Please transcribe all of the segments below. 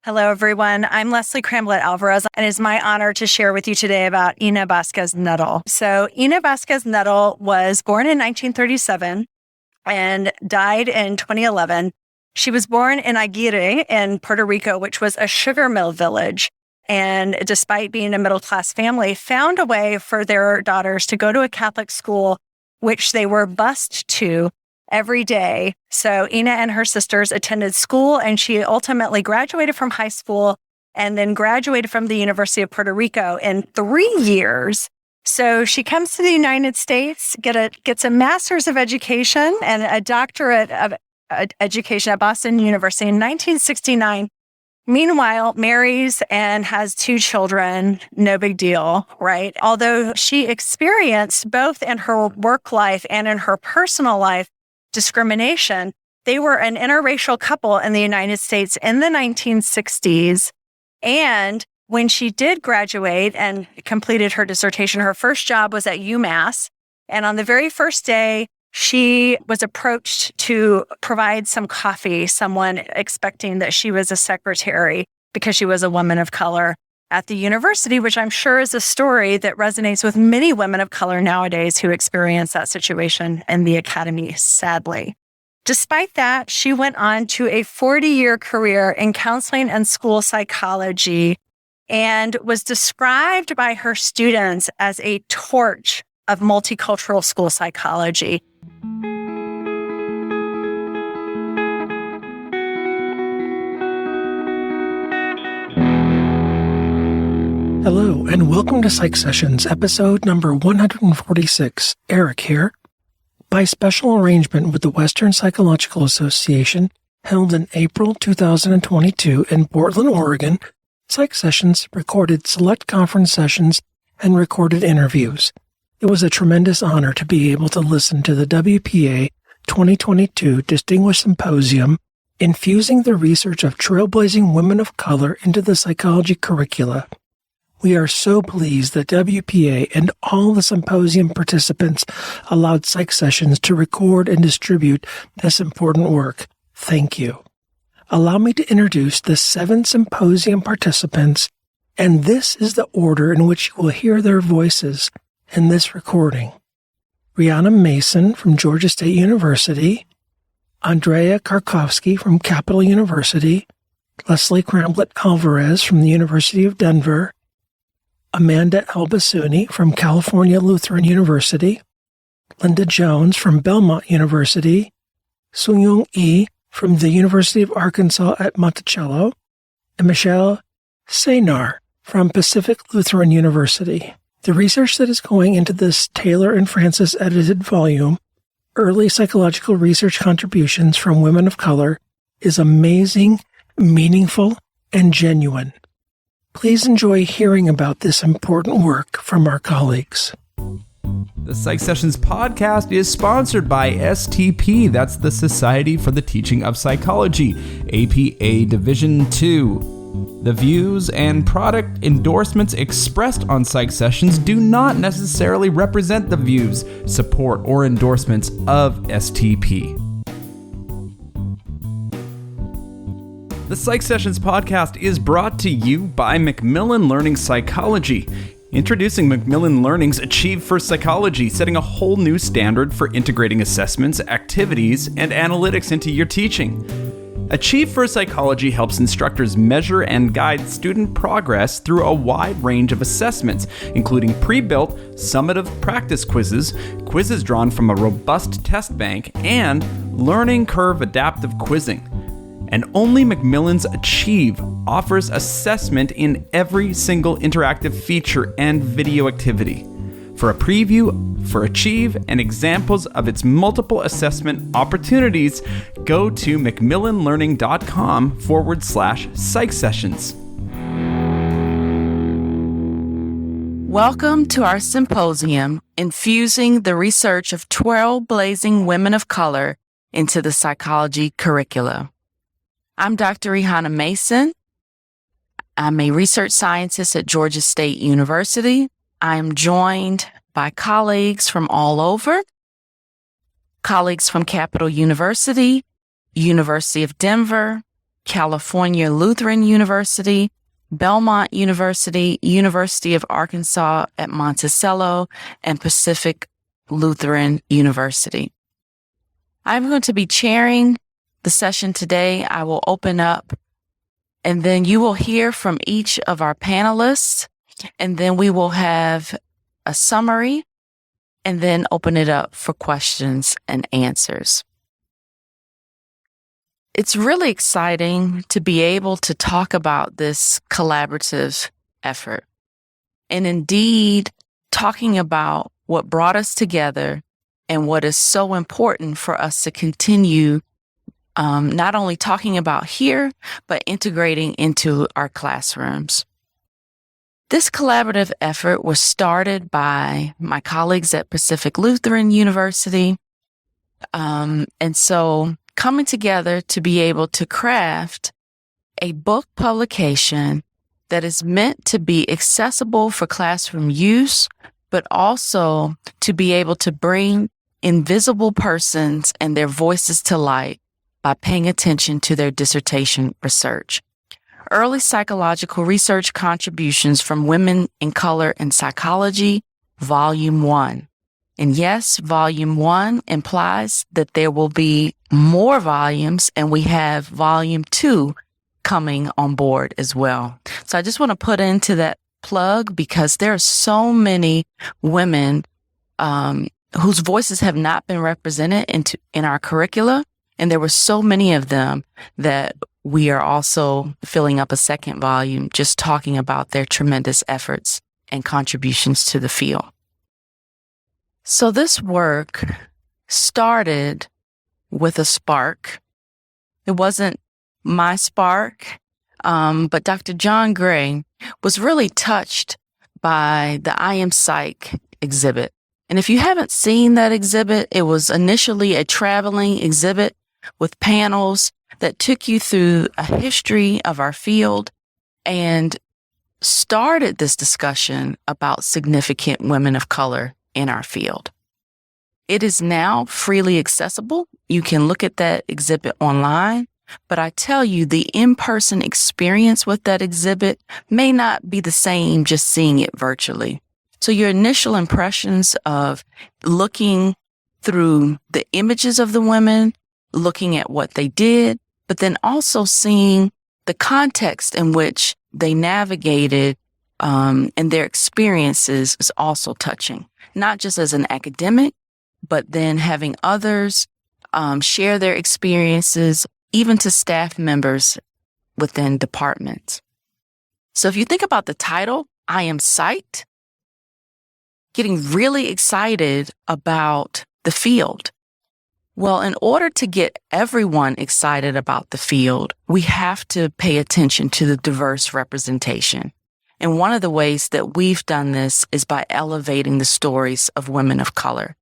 Hello, everyone. I'm Leslie Cramlet Alvarez, and it is my honor to share with you today about Ina Vázquez-Nettle. So Ina Vázquez-Nettle was born in 1937 and died in 2011. She was born in Aguirre in Puerto Rico, which was a sugar mill village. And despite being a middle-class family, found a way for their daughters to go to a Catholic school, which they were bused to every day. So Ina and her sisters attended school, and she ultimately graduated from high school and then graduated from the University of Puerto Rico in 3 years. So she comes to the United States, gets a master's of education and a doctorate of education at Boston University in 1969. Meanwhile, marries and has 2 children. No big deal, right? Although she experienced both in her work life and in her personal life discrimination. They were an interracial couple in the United States in the 1960s. And when she did graduate and completed her dissertation, her first job was at UMass. And on the very first day, she was approached to provide some coffee, someone expecting that she was a secretary because she was a woman of color at the university, which I'm sure is a story that resonates with many women of color nowadays who experience that situation in the academy, sadly. Despite that, she went on to a 40-year career in counseling and school psychology and was described by her students as a torch of multicultural school psychology. Hello, and welcome to Psych Sessions, episode number 146. Eric here. By special arrangement with the Western Psychological Association, held in April 2022 in Portland, Oregon, Psych Sessions recorded select conference sessions and recorded interviews. It was a tremendous honor to be able to listen to the WPA 2022 Distinguished Symposium, Infusing the Research of Trailblazing Women of Color into the Psychology Curricula. We are so pleased that WPA and all the symposium participants allowed Psych Sessions to record and distribute this important work. Thank you. Allow me to introduce the 7 symposium participants, and this is the order in which you will hear their voices in this recording. Rihana Mason from Georgia State University, Andrea Karkowski from Capital University, Leslie Cramlet Alvarez from the University of Denver, Amanda ElBassiouny from California Lutheran University, Linda Jones from Belmont University, Seungyeon from the University of Arkansas at Monticello, and Michelle Ceynar from Pacific Lutheran University. The research that is going into this Taylor and Francis edited volume, Early Psychological Research Contributions from Women of Color, is amazing, meaningful, and genuine. Please enjoy hearing about this important work from our colleagues. The Psych Sessions podcast is sponsored by STP, that's the Society for the Teaching of Psychology, APA Division 2. The views and product endorsements expressed on Psych Sessions do not necessarily represent the views, support, or endorsements of STP. The Psych Sessions podcast is brought to you by Macmillan Learning Psychology. Introducing Macmillan Learning's Achieve for Psychology, setting a whole new standard for integrating assessments, activities, and analytics into your teaching. Achieve for Psychology helps instructors measure and guide student progress through a wide range of assessments, including pre-built, summative practice quizzes, quizzes drawn from a robust test bank, and learning curve adaptive quizzing. And only Macmillan's Achieve offers assessment in every single interactive feature and video activity. For a preview for Achieve and examples of its multiple assessment opportunities, go to macmillanlearning.com/psych sessions. Welcome to our symposium, Infusing the Research of Trailblazing Women of Color into the Psychology Curricula. I'm Dr. Rihana Mason. I'm a research scientist at Georgia State University. I am joined by colleagues from all over, colleagues from Capital University, University of Denver, California Lutheran University, Belmont University, University of Arkansas at Monticello, and Pacific Lutheran University. I'm going to be chairing the session today. I will open up, and then you will hear from each of our panelists, and then we will have a summary, and then open it up for questions and answers. It's really exciting to be able to talk about this collaborative effort, and indeed talking about what brought us together and what is so important for us to continue not only talking about here, but integrating into our classrooms. This collaborative effort was started by my colleagues at Pacific Lutheran University. And so coming together to be able to craft a book publication that is meant to be accessible for classroom use, but also to be able to bring invisible persons and their voices to light by paying attention to their dissertation research. Early Psychological Research Contributions from Women in Color in Psychology, Volume 1. And yes, Volume 1 implies that there will be more volumes, and we have Volume 2 coming on board as well. So I just want to put into that plug because there are so many women whose voices have not been represented in our curricula, and there were so many of them that we are also filling up a second volume just talking about their tremendous efforts and contributions to the field. So this work started with a spark. It wasn't my spark, but Dr. Jon Grahe was really touched by the I Am Psych exhibit. And if you haven't seen that exhibit, it was initially a traveling exhibit with panels that took you through a history of our field and started this discussion about significant women of color in our field. It is now freely accessible. You can look at that exhibit online, but I tell you, the in-person experience with that exhibit may not be the same just seeing it virtually. So your initial impressions of looking through the images of the women, looking at what they did, but then also seeing the context in which they navigated and their experiences is also touching, not just as an academic, but then having others share their experiences, even to staff members within departments. So if you think about the title, I Am Psyched, getting really excited about the field. Well, in order to get everyone excited about the field, we have to pay attention to the diverse representation. And one of the ways that we've done this is by elevating the stories of women of color.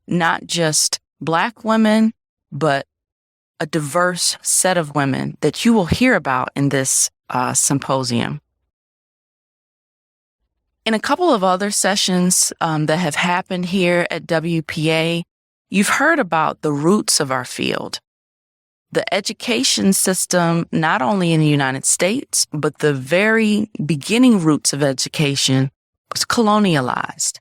Not just Black women, but a diverse set of women that you will hear about in this symposium. In a couple of other sessions that have happened here at WPA, you've heard about the roots of our field. The education system, not only in the United States, but the very beginning roots of education was colonialized.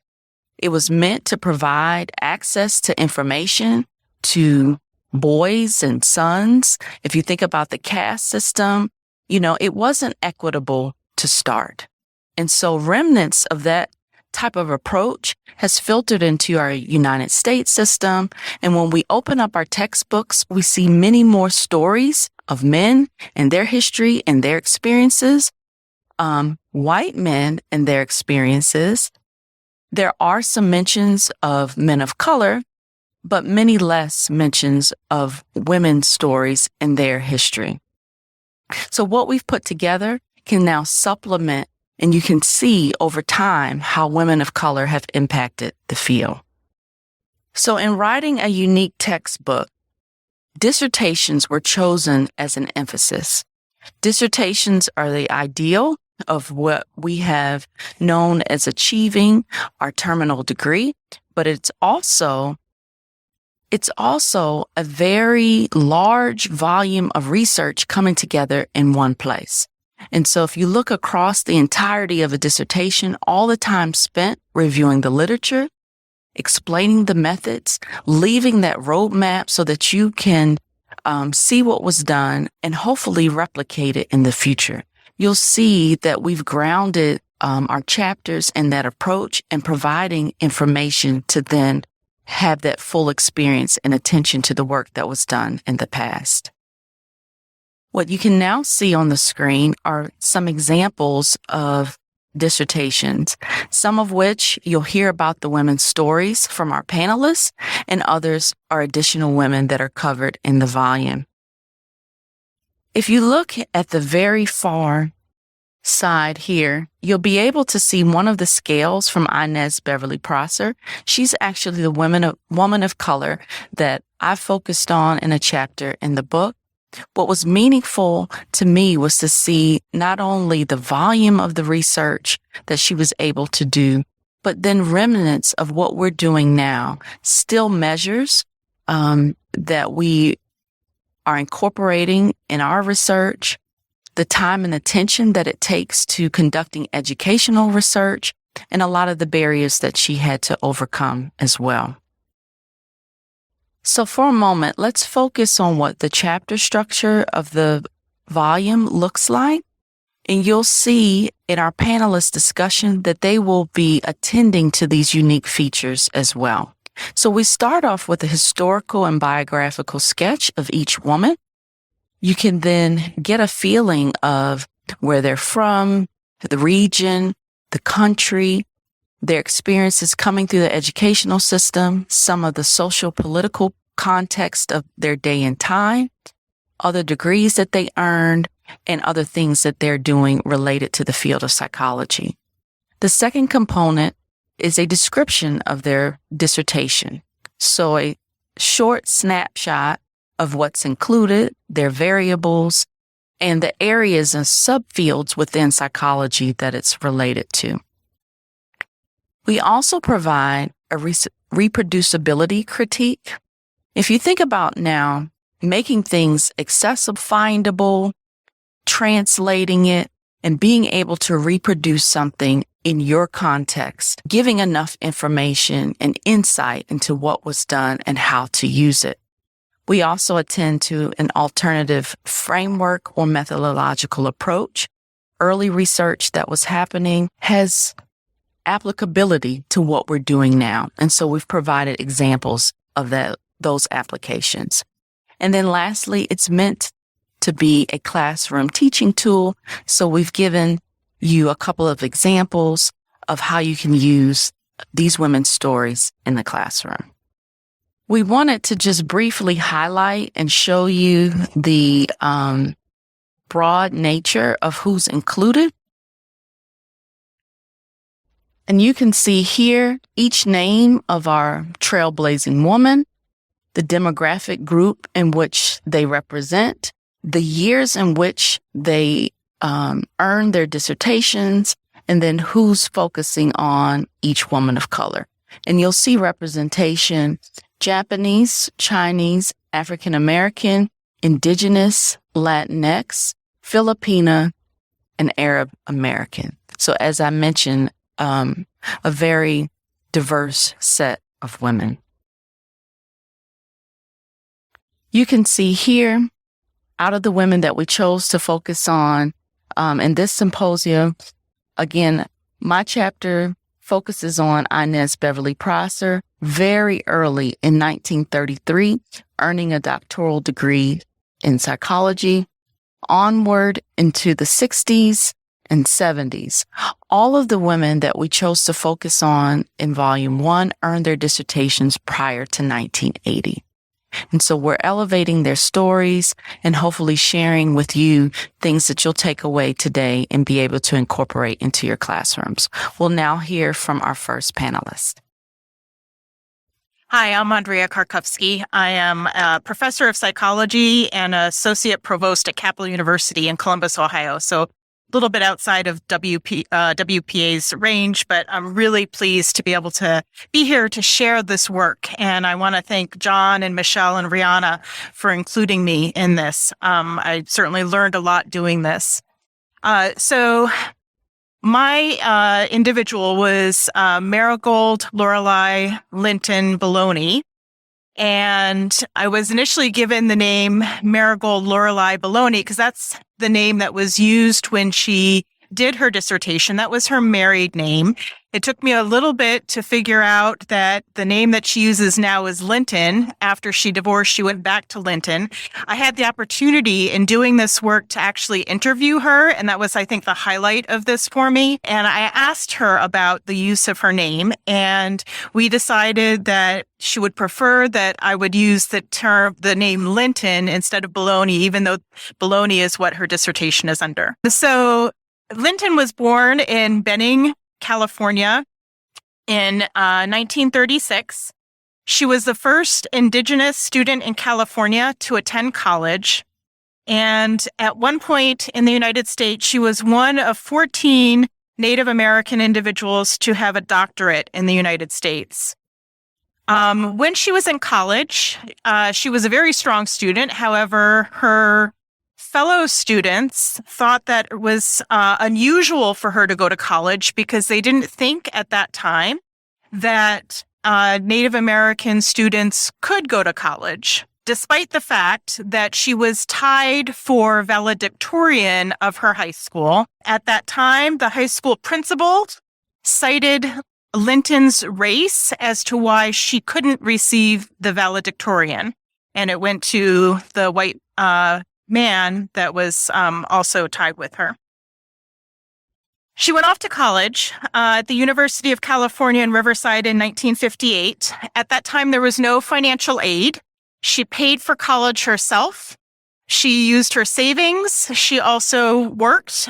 It was meant to provide access to information to boys and sons. If you think about the caste system, it wasn't equitable to start. And so remnants of that type of approach has filtered into our United States system. And when we open up our textbooks, we see many more stories of men and their history and their experiences, white men and their experiences. There are some mentions of men of color, but many less mentions of women's stories and their history. So what we've put together can now supplement, and you can see over time how women of color have impacted the field. So in writing a unique textbook, dissertations were chosen as an emphasis. Dissertations are the ideal of what we have known as achieving our terminal degree, but it's also it's also a very large volume of research coming together in one place. And so if you look across the entirety of a dissertation, all the time spent reviewing the literature, explaining the methods, leaving that roadmap so that you can see what was done and hopefully replicate it in the future. You'll see that we've grounded our chapters in that approach and providing information to then have that full experience and attention to the work that was done in the past. What you can now see on the screen are some examples of dissertations, some of which you'll hear about the women's stories from our panelists, and others are additional women that are covered in the volume. If you look at the very far side here, you'll be able to see one of the scales from Inez Beverly Prosser. She's actually the woman of color that I focused on in a chapter in the book. What was meaningful to me was to see not only the volume of the research that she was able to do, but then remnants of what we're doing now, still measures that we are incorporating in our research, the time and attention that it takes to conducting educational research, and a lot of the barriers that she had to overcome as well. So for a moment, let's focus on what the chapter structure of the volume looks like. And you'll see in our panelist discussion that they will be attending to these unique features as well. So we start off with a historical and biographical sketch of each woman. You can then get a feeling of where they're from, the region, the country, their experiences coming through the educational system, some of the social political context of their day and time, other degrees that they earned, and other things that they're doing related to the field of psychology. The second component is a description of their dissertation. So a short snapshot of what's included, their variables, and the areas and subfields within psychology that it's related to. We also provide a reproducibility critique. If you think about now, making things accessible, findable, translating it, and being able to reproduce something in your context, giving enough information and insight into what was done and how to use it. We also attend to an alternative framework or methodological approach. Early research that was happening has applicability to what we're doing now. And so we've provided examples of those applications. And then lastly, it's meant to be a classroom teaching tool. So we've given you a couple of examples of how you can use these women's stories in the classroom. We wanted to just briefly highlight and show you the broad nature of who's included. And you can see here each name of our trailblazing woman, the demographic group in which they represent, the years in which they earned their dissertations, and then who's focusing on each woman of color. And you'll see representation: Japanese, Chinese, African American, Indigenous, Latinx, Filipina, and Arab American. So as I mentioned, a very diverse set of women. You can see here, out of the women that we chose to focus on in this symposium, again, my chapter focuses on Inez Beverly Prosser, very early in 1933, earning a doctoral degree in psychology, onward into the 60s and 70s. All of the women that we chose to focus on in Volume 1 earned their dissertations prior to 1980. And so we're elevating their stories and hopefully sharing with you things that you'll take away today and be able to incorporate into your classrooms. We'll now hear from our first panelist. Hi, I'm Andrea Karkowski. I am a professor of psychology and associate provost at Capital University in Columbus, Ohio. So little bit outside of WPA's range, but I'm really pleased to be able to be here to share this work. And I want to thank Jon and Michelle and Rihana for including me in this. I certainly learned a lot doing this. So my individual was Marigold, Lorelei, Linton, Baloney. And I was initially given the name Marigold Lorelei Baloney because that's the name that was used when she did her dissertation. That was her married name. It took me a little bit to figure out that the name that she uses now is Linton. After she divorced, she went back to Linton. I had the opportunity in doing this work to actually interview her, and that was, I think, the highlight of this for me. And I asked her about the use of her name, and we decided that she would prefer that I would use the name Linton instead of Baloney, even though Baloney is what her dissertation is under. So Linton was born in Benning, California in 1936. She was the first Indigenous student in California to attend college. And at one point in the United States, she was one of 14 Native American individuals to have a doctorate in the United States. When she was in college, she was a very strong student. However, her fellow students thought that it was unusual for her to go to college because they didn't think at that time that Native American students could go to college, despite the fact that she was tied for valedictorian of her high school. At that time, the high school principal cited Linton's race as to why she couldn't receive the valedictorian, and it went to the white man that was also tied with her. She went off to college at the University of California in Riverside in 1958. At that time, there was no financial aid. She paid for college herself. She used her savings. She also worked.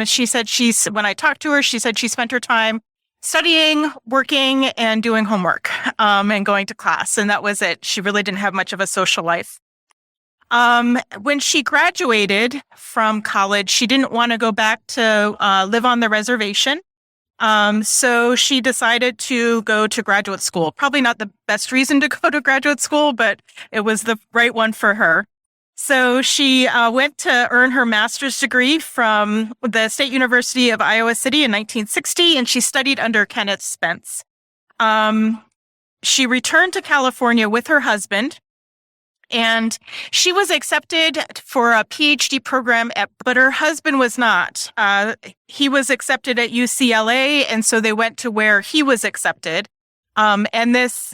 She said when I talked to her, she said she spent her time studying, working, and doing homework and going to class. And that was it. She really didn't have much of a social life. When she graduated from college, she didn't want to go back to live on the reservation. So she decided to go to graduate school. Probably not the best reason to go to graduate school, but it was the right one for her. So she went to earn her master's degree from the State University of Iowa City in 1960, and she studied under Kenneth Spence. She returned to California with her husband, and she was accepted for a PhD program, but her husband was not. He was accepted at UCLA, and so they went to where he was accepted. And this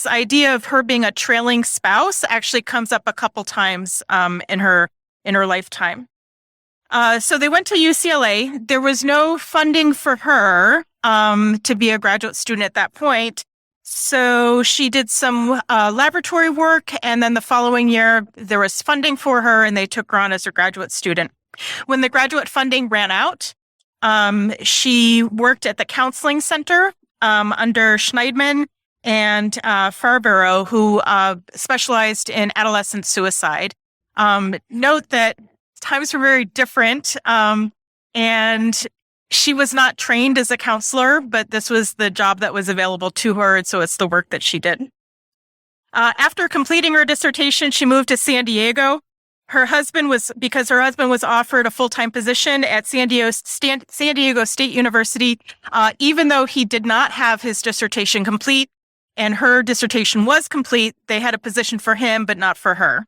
idea of her being a trailing spouse actually comes up a couple times in her lifetime. So they went to UCLA. There was no funding for her to be a graduate student at that point. So she did some laboratory work, and then the following year there was funding for her, and they took her on as a graduate student. When the graduate funding ran out, she worked at the counseling center under Schneidman and Farborough, who specialized in adolescent suicide. Note that times were very different, and she was not trained as a counselor, but this was the job that was available to her, and so it's the work that she did. After completing her dissertation, she moved to San Diego. Because her husband was offered a full-time position at San Diego State University, even though he did not have his dissertation complete, and her dissertation was complete, they had a position for him, but not for her.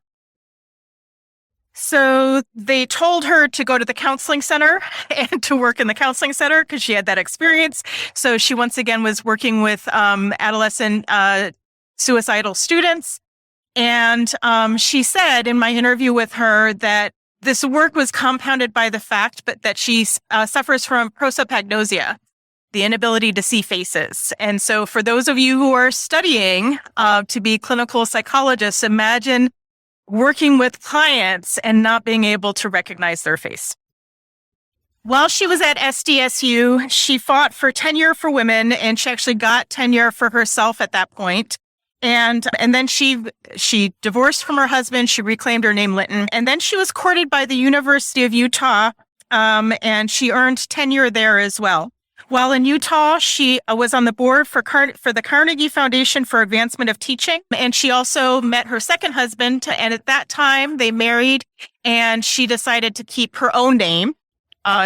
So they told her to go to the counseling center and to work in the counseling center because she had that experience. So she once again was working with adolescent suicidal students. And she said in my interview with her that this work was compounded by the fact that she suffers from prosopagnosia, the inability to see faces. And so for those of you who are studying to be clinical psychologists, imagine working with clients and not being able to recognize their face. While she was at SDSU, she fought for tenure for women, and she actually got tenure for herself at that point. And then she divorced from her husband. She reclaimed her name Linton. And then she was courted by the University of Utah and she earned tenure there as well. While in Utah, she was on the board for the Carnegie Foundation for Advancement of Teaching, and she also met her second husband, and at that time they married, and she decided to keep her own name.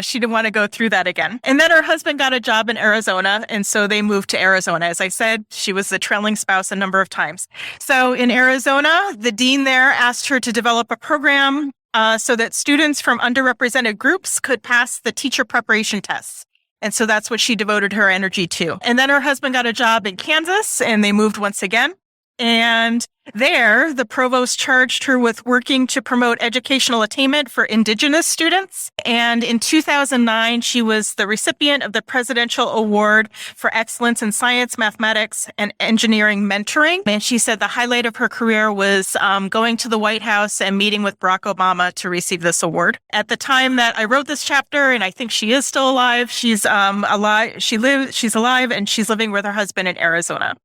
She didn't want to go through that again. And then her husband got a job in Arizona, and so they moved to Arizona. As I said, she was the trailing spouse a number of times. So in Arizona, the dean there asked her to develop a program so that students from underrepresented groups could pass the teacher preparation tests. And so that's what she devoted her energy to. And then her husband got a job in Kansas, and they moved once again. And there, the provost charged her with working to promote educational attainment for Indigenous students. And in 2009, she was the recipient of the Presidential Award for Excellence in Science, Mathematics, and Engineering Mentoring. And she said the highlight of her career was going to the White House and meeting with Barack Obama to receive this award. At the time that I wrote this chapter, and I think she is still alive, she's alive. She's alive, and she's living with her husband in Arizona.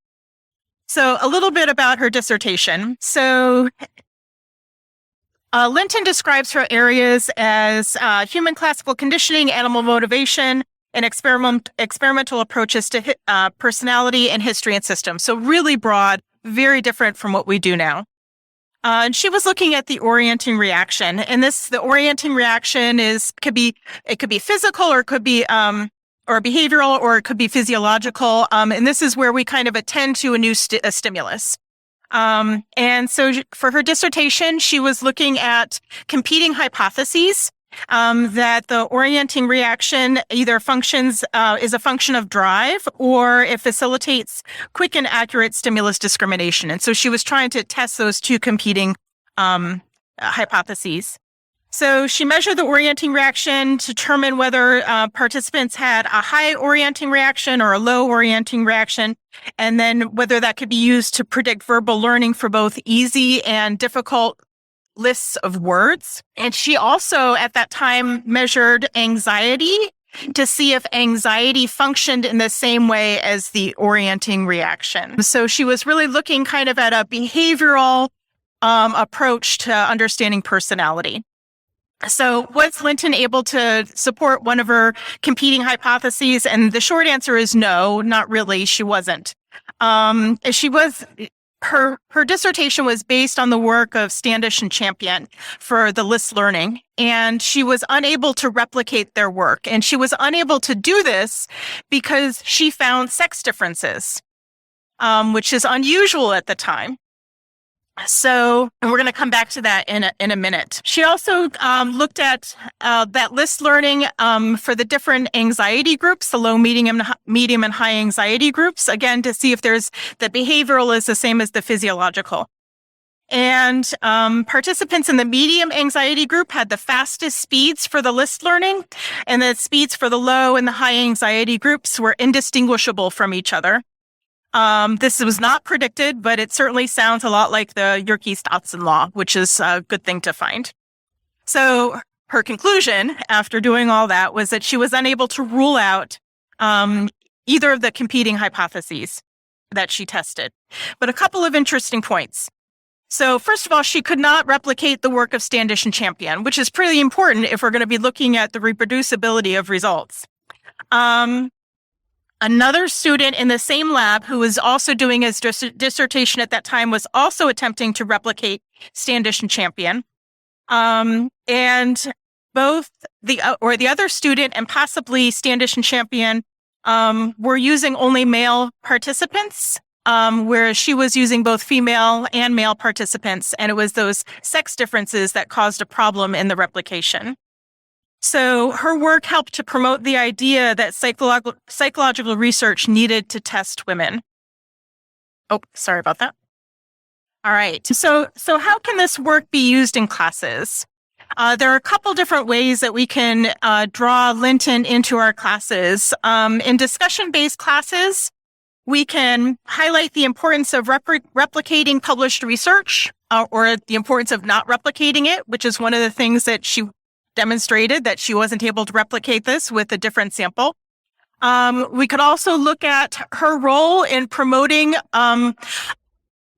So a little bit about her dissertation. So Linton describes her areas as human classical conditioning, animal motivation, and experimental approaches to personality and history and systems. So really broad, very different from what we do now. And she was looking at the orienting reaction, and the orienting reaction could be physical, or it could be or behavioral, or it could be physiological. And this is where we kind of attend to a new stimulus. And so for her dissertation, she was looking at competing hypotheses that the orienting reaction either is a function of drive, or it facilitates quick and accurate stimulus discrimination. And so she was trying to test those two competing hypotheses. So she measured the orienting reaction to determine whether participants had a high orienting reaction or a low orienting reaction, and then whether that could be used to predict verbal learning for both easy and difficult lists of words. And she also, at that time, measured anxiety to see if anxiety functioned in the same way as the orienting reaction. So she was really looking kind of at a behavioral approach to understanding personality. So was Linton able to support one of her competing hypotheses? And the short answer is no, not really. She wasn't. Her dissertation was based on the work of Standish and Champion for the list learning, and she was unable to replicate their work. And she was unable to do this because she found sex differences, which is unusual at the time. So, and we're going to come back to that in a minute. She also looked at that list learning for the different anxiety groups, the low, medium, and high anxiety groups, again, to see if the behavioral is the same as the physiological. And participants in the medium anxiety group had the fastest speeds for the list learning, and the speeds for the low and the high anxiety groups were indistinguishable from each other. This was not predicted, but it certainly sounds a lot like the Yerkes-Dodson law, which is a good thing to find. So her conclusion after doing all that was that she was unable to rule out either of the competing hypotheses that she tested. But a couple of interesting points. So first of all, she could not replicate the work of Standish and Champion, which is pretty important if we're going to be looking at the reproducibility of results. Another student in the same lab who was also doing his dissertation at that time was also attempting to replicate Standish and Champion. And both the other student and possibly Standish and Champion were using only male participants, whereas she was using both female and male participants. And it was those sex differences that caused a problem in the replication. So her work helped to promote the idea that psychological research needed to test women. Oh, sorry about that. All right. So how can this work be used in classes? There are a couple different ways that we can draw Linton into our classes. In discussion-based classes, we can highlight the importance of replicating published research or the importance of not replicating it, which is one of the things that she demonstrated, that she wasn't able to replicate this with a different sample. We could also look at her role in promoting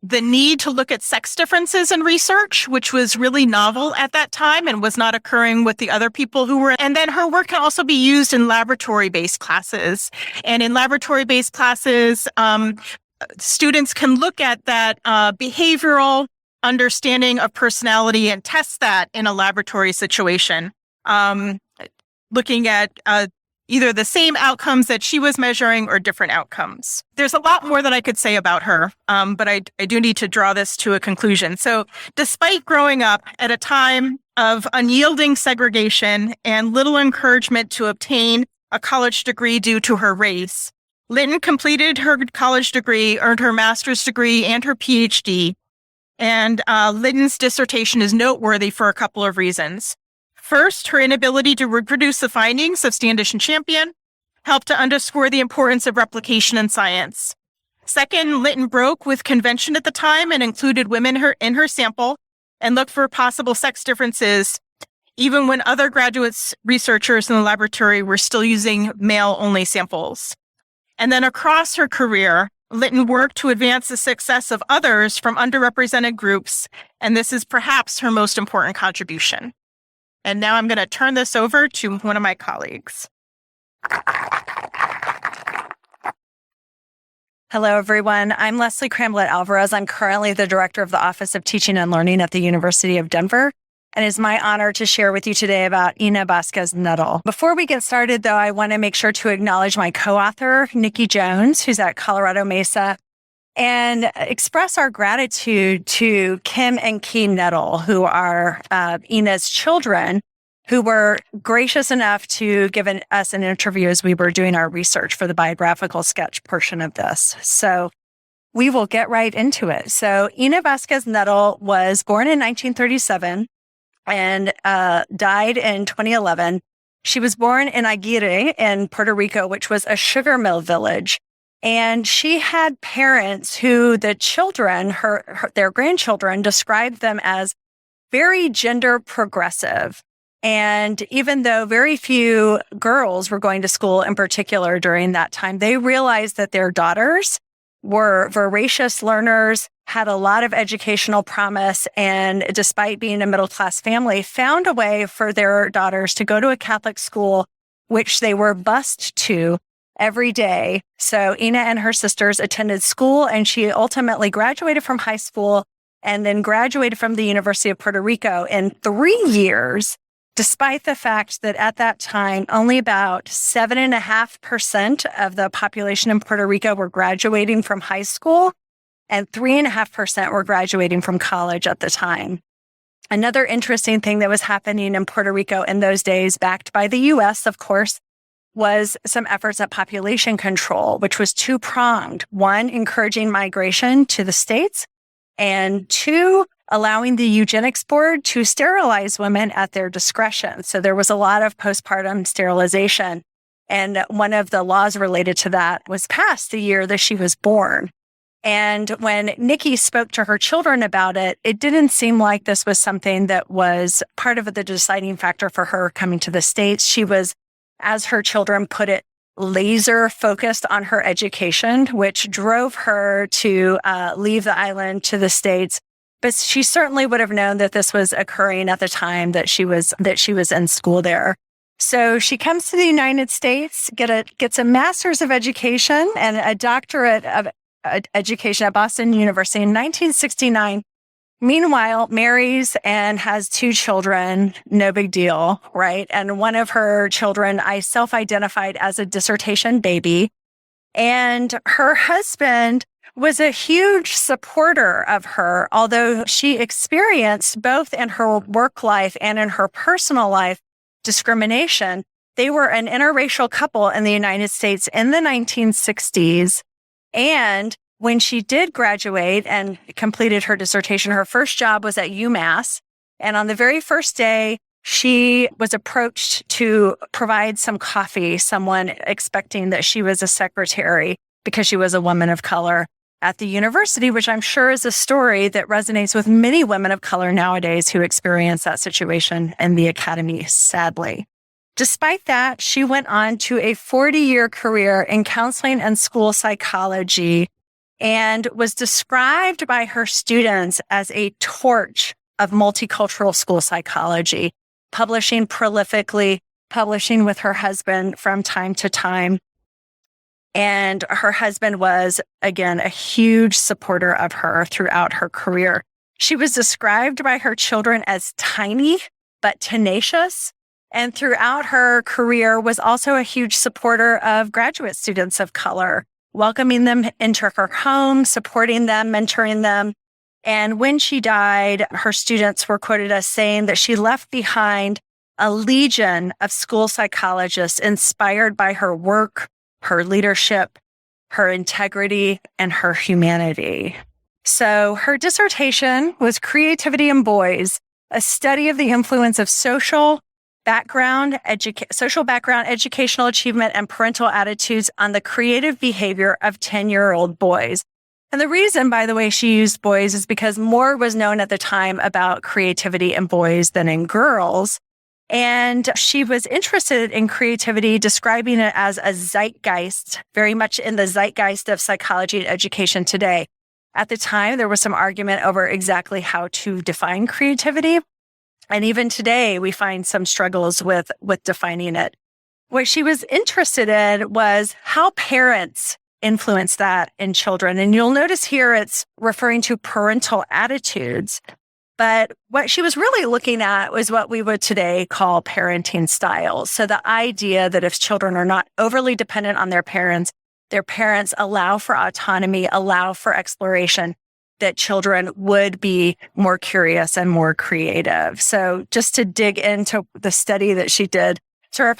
the need to look at sex differences in research, which was really novel at that time and was not occurring with the other people who were. And then her work can also be used in laboratory-based classes. And in laboratory-based classes, students can look at that behavioral understanding of personality and test that in a laboratory situation, looking at either the same outcomes that she was measuring or different outcomes. There's a lot more that I could say about her, but I do need to draw this to a conclusion. So despite growing up at a time of unyielding segregation and little encouragement to obtain a college degree due to her race, Linton completed her college degree, earned her master's degree and her PhD. And Linton's dissertation is noteworthy for a couple of reasons. First, her inability to reproduce the findings of Standish and Champion helped to underscore the importance of replication in science. Second, Linton broke with convention at the time and included women in her sample and looked for possible sex differences, even when other graduate researchers in the laboratory were still using male-only samples. And then across her career, Linton worked to advance the success of others from underrepresented groups, and this is perhaps her most important contribution. And now I'm going to turn this over to one of my colleagues. Hello, everyone. I'm Leslie Cramlet Alvarez. I'm currently the director of the Office of Teaching and Learning at the University of Denver. And it's my honor to share with you today about Ina Vázquez-Nettle. Before we get started, though, I want to make sure to acknowledge my co-author, Nikki Jones, who's at Colorado Mesa, and express our gratitude to Kim and Key Nettle, who are Ina's children, who were gracious enough to give us an interview as we were doing our research for the biographical sketch portion of this. So we will get right into it. So Ina Vázquez-Nettle was born in 1937 and died in 2011. She was born in Aguirre in Puerto Rico, which was a sugar mill village. And she had parents who the children, their grandchildren, described them as very gender progressive. And even though very few girls were going to school in particular during that time, they realized that their daughters were voracious learners, had a lot of educational promise, and despite being a middle-class family, found a way for their daughters to go to a Catholic school, which they were bused to every day. So Ina and her sisters attended school, and she ultimately graduated from high school and then graduated from the University of Puerto Rico in 3 years, despite the fact that at that time, only about 7.5% of the population in Puerto Rico were graduating from high school, and 3.5% were graduating from college at the time. Another interesting thing that was happening in Puerto Rico in those days, backed by the U.S., of course, was some efforts at population control, which was two-pronged. One, encouraging migration to the States, and two, allowing the eugenics board to sterilize women at their discretion. So there was a lot of postpartum sterilization. And one of the laws related to that was passed the year that she was born. And when Nikki spoke to her children about it, it didn't seem like this was something that was part of the deciding factor for her coming to the States. She was, as her children put it, laser focused on her education, which drove her to leave the island to the States. But she certainly would have known that this was occurring at the time that she was in school there. So she comes to the United States, gets a master's of education and a doctorate of education at Boston University in 1969. Meanwhile, marries and has 2 children. No big deal, right? And one of her children I self-identified as a dissertation baby. And her husband was a huge supporter of her, although she experienced both in her work life and in her personal life discrimination. They were an interracial couple in the United States in the 1960s. And when she did graduate and completed her dissertation, her first job was at UMass. And on the very first day, she was approached to provide some coffee, someone expecting that she was a secretary because she was a woman of color at the university, which I'm sure is a story that resonates with many women of color nowadays who experience that situation in the academy, sadly. Despite that, she went on to a 40-year career in counseling and school psychology, and was described by her students as a torch of multicultural school psychology, publishing prolifically, publishing with her husband from time to time. And her husband was, again, a huge supporter of her throughout her career. She was described by her children as tiny but tenacious, and throughout her career was also a huge supporter of graduate students of color, welcoming them into her home, supporting them, mentoring them. And when she died, her students were quoted as saying that she left behind a legion of school psychologists inspired by her work, her leadership, her integrity, and her humanity. So her dissertation was Creativity in Boys, a study of the influence of social background, educational achievement, and parental attitudes on the creative behavior of 10-year-old boys. And the reason, by the way, she used boys is because more was known at the time about creativity in boys than in girls. And she was interested in creativity, describing it as a zeitgeist, very much in the zeitgeist of psychology and education today. At the time, there was some argument over exactly how to define creativity. And even today, we find some struggles with defining it. What she was interested in was how parents influence that in children. And you'll notice here it's referring to parental attitudes. But what she was really looking at was what we would today call parenting styles. So the idea that if children are not overly dependent on their parents allow for autonomy, allow for exploration, that children would be more curious and more creative. So just to dig into the study that she did, so her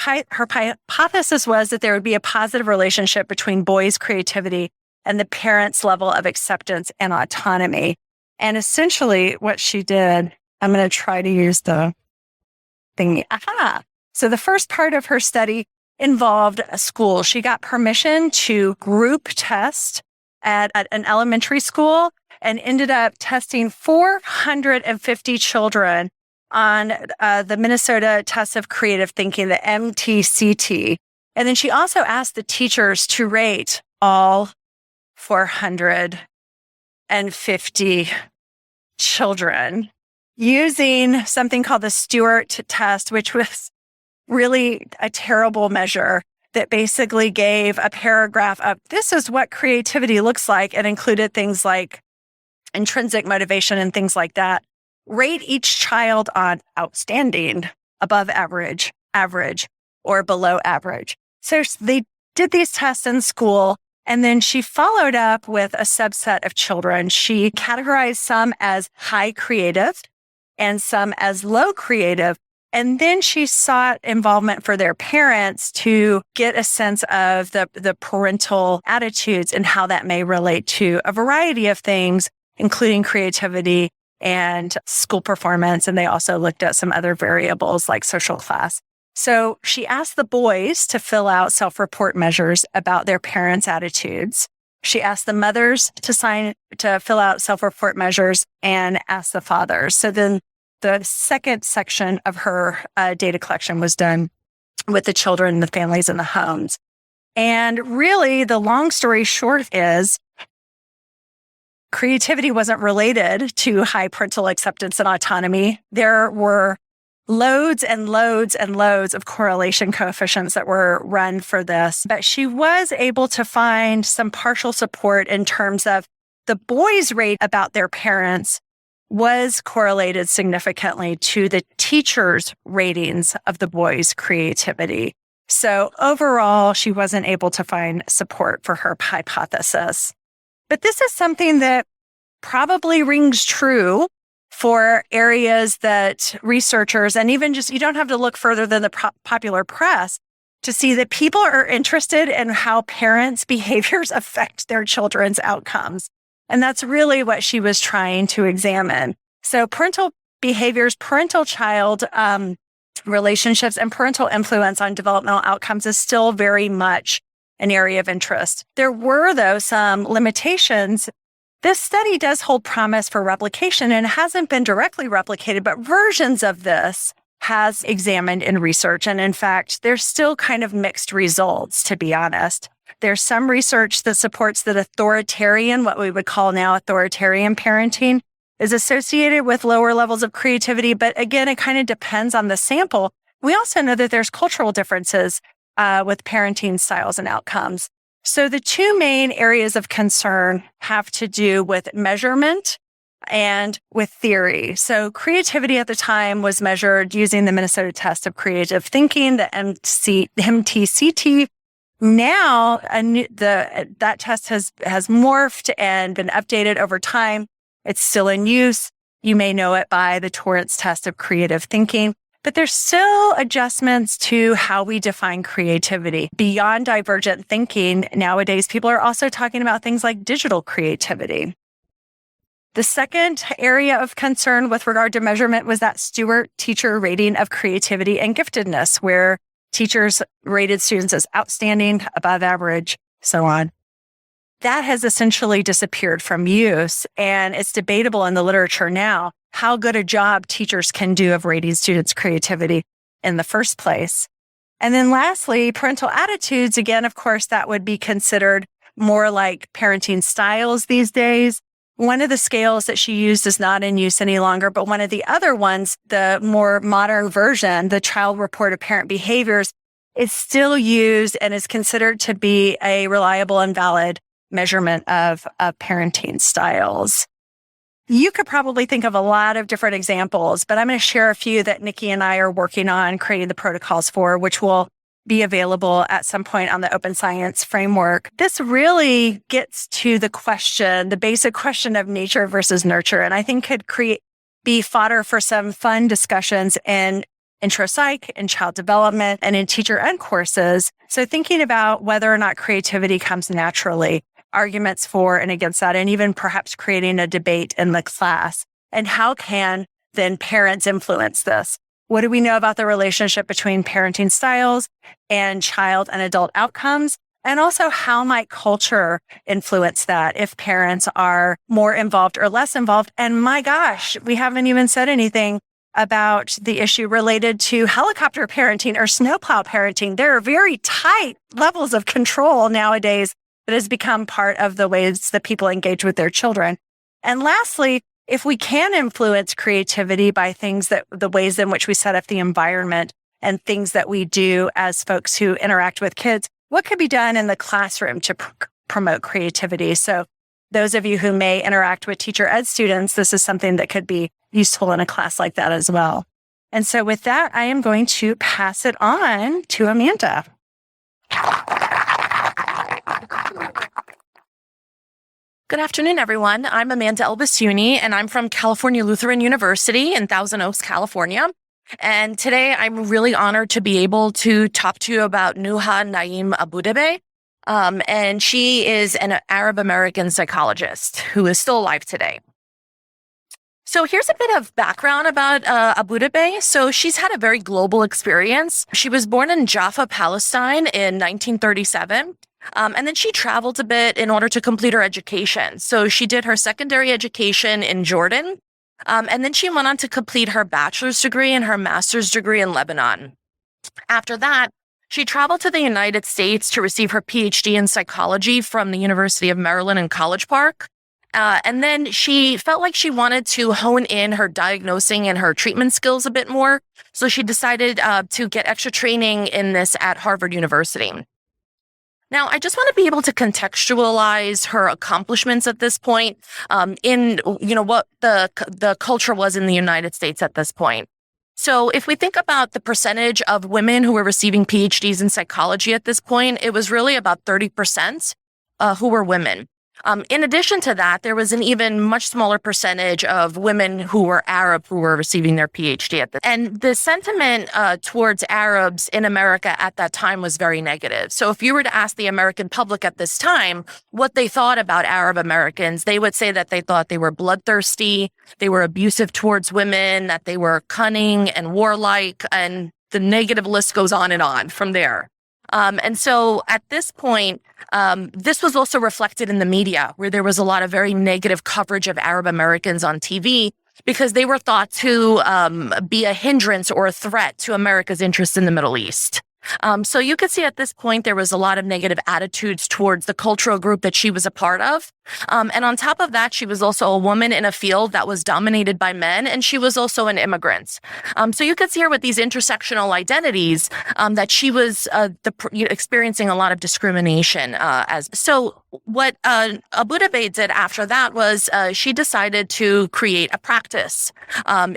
hypothesis was that there would be a positive relationship between boys' creativity and the parents' level of acceptance and autonomy. And essentially what she did, I'm going to try to use the thingy. So the first part of her study involved a school. She got permission to group test at an elementary school and ended up testing 450 children on the Minnesota Test of Creative Thinking, the MTCT. And then she also asked the teachers to rate all 450 children using something called the Stuart Test, which was really a terrible measure that basically gave a paragraph of this is what creativity looks like and included things like intrinsic motivation and things like that. Rate each child on outstanding, above average, average, or below average. So they did these tests in school, and then she followed up with a subset of children. She categorized some as high creative and some as low creative. And then she sought involvement for their parents to get a sense of the parental attitudes and how that may relate to a variety of things, including creativity and school performance. And they also looked at some other variables like social class. So she asked the boys to fill out self-report measures about their parents' attitudes. She asked the mothers to fill out self-report measures and asked the fathers. So then the second section of her data collection was done with the children, the families, and the homes. And really, the long story short is creativity wasn't related to high parental acceptance and autonomy. There were loads and loads and loads of correlation coefficients that were run for this. But she was able to find some partial support in terms of the boys' rate about their parents was correlated significantly to the teachers' ratings of the boys' creativity. So overall, she wasn't able to find support for her hypothesis. But this is something that probably rings true for areas that researchers, and even just, you don't have to look further than the popular press to see that people are interested in how parents' behaviors affect their children's outcomes. And that's really what she was trying to examine. So parental behaviors, parental-child relationships, and parental influence on developmental outcomes is still very much an area of interest. There were, though, some limitations. This study does hold promise for replication and hasn't been directly replicated, but versions of this has examined in research. And in fact, there's still kind of mixed results, to be honest. There's some research that supports that authoritarian, what we would call now authoritarian parenting, is associated with lower levels of creativity. But again, it kind of depends on the sample. We also know that there's cultural differences with parenting styles and outcomes. So the two main areas of concern have to do with measurement and with theory. So creativity at the time was measured using the Minnesota Test of Creative Thinking, the MTCT. Now, that test has morphed and been updated over time. It's still in use. You may know it by the Torrance Test of Creative Thinking, but there's still adjustments to how we define creativity. Beyond divergent thinking, nowadays, people are also talking about things like digital creativity. The second area of concern with regard to measurement was that Stuart teacher rating of creativity and giftedness, where teachers rated students as outstanding, above average, so on. That has essentially disappeared from use, and it's debatable in the literature now how good a job teachers can do of rating students' creativity in the first place. And then lastly, parental attitudes. Again, of course, that would be considered more like parenting styles these days. One of the scales that she used is not in use any longer, but one of the other ones, the more modern version, the Child Report of Parent Behaviors, is still used and is considered to be a reliable and valid measurement of parenting styles. You could probably think of a lot of different examples, but I'm going to share a few that Nikki and I are working on creating the protocols for, which will be available at some point on the Open Science Framework. This really gets to the question, the basic question of nature versus nurture, and I think could be fodder for some fun discussions in intro psych, in child development, and in teacher ed courses. So thinking about whether or not creativity comes naturally, arguments for and against that, and even perhaps creating a debate in the class. And how can then parents influence this? What do we know about the relationship between parenting styles and child and adult outcomes? And also, how might culture influence that if parents are more involved or less involved? And my gosh, we haven't even said anything about the issue related to helicopter parenting or snowplow parenting. There are very tight levels of control nowadays that has become part of the ways that people engage with their children. And lastly, if we can influence creativity by the ways in which we set up the environment and things that we do as folks who interact with kids, what could be done in the classroom to promote creativity? So those of you who may interact with teacher ed students, this is something that could be useful in a class like that as well. And so with that, I am going to pass it on to Amanda. Good afternoon, everyone. I'm Amanda ElBassiouny, and I'm from California Lutheran University in Thousand Oaks, California. And today I'm really honored to be able to talk to you about Nuha Naim Aboudebei. And she is an Arab-American psychologist who is still alive today. So here's a bit of background about Aboudebei. So she's had a very global experience. She was born in Jaffa, Palestine in 1937. And then she traveled a bit in order to complete her education. So she did her secondary education in Jordan. And then she went on to complete her bachelor's degree and her master's degree in Lebanon. After that, she traveled to the United States to receive her PhD in psychology from the University of Maryland in College Park. And then she felt like she wanted to hone in her diagnosing and her treatment skills a bit more. So she decided to get extra training in this at Harvard University. Now, I just want to be able to contextualize her accomplishments at this point in what the culture was in the United States at this point. So if we think about the percentage of women who were receiving PhDs in psychology at this point, it was really about 30% who were women. In addition to that, there was an even much smaller percentage of women who were Arab who were receiving their PhD at the time. And the sentiment towards Arabs in America at that time was very negative. So if you were to ask the American public at this time what they thought about Arab Americans, they would say that they thought they were bloodthirsty, they were abusive towards women, that they were cunning and warlike, and the negative list goes on from there. And so at this point, this was also reflected in the media, where there was a lot of very negative coverage of Arab Americans on TV. because they were thought to be a hindrance or a threat to America's interests in the Middle East. So you could see at this point, there was a lot of negative attitudes towards the cultural group that she was a part of. And on top of that, she was also a woman in a field that was dominated by men, and she was also an immigrant. So you could see her with these intersectional identities, that she was experiencing a lot of discrimination. So what Abudabeh did after that was she decided to create a practice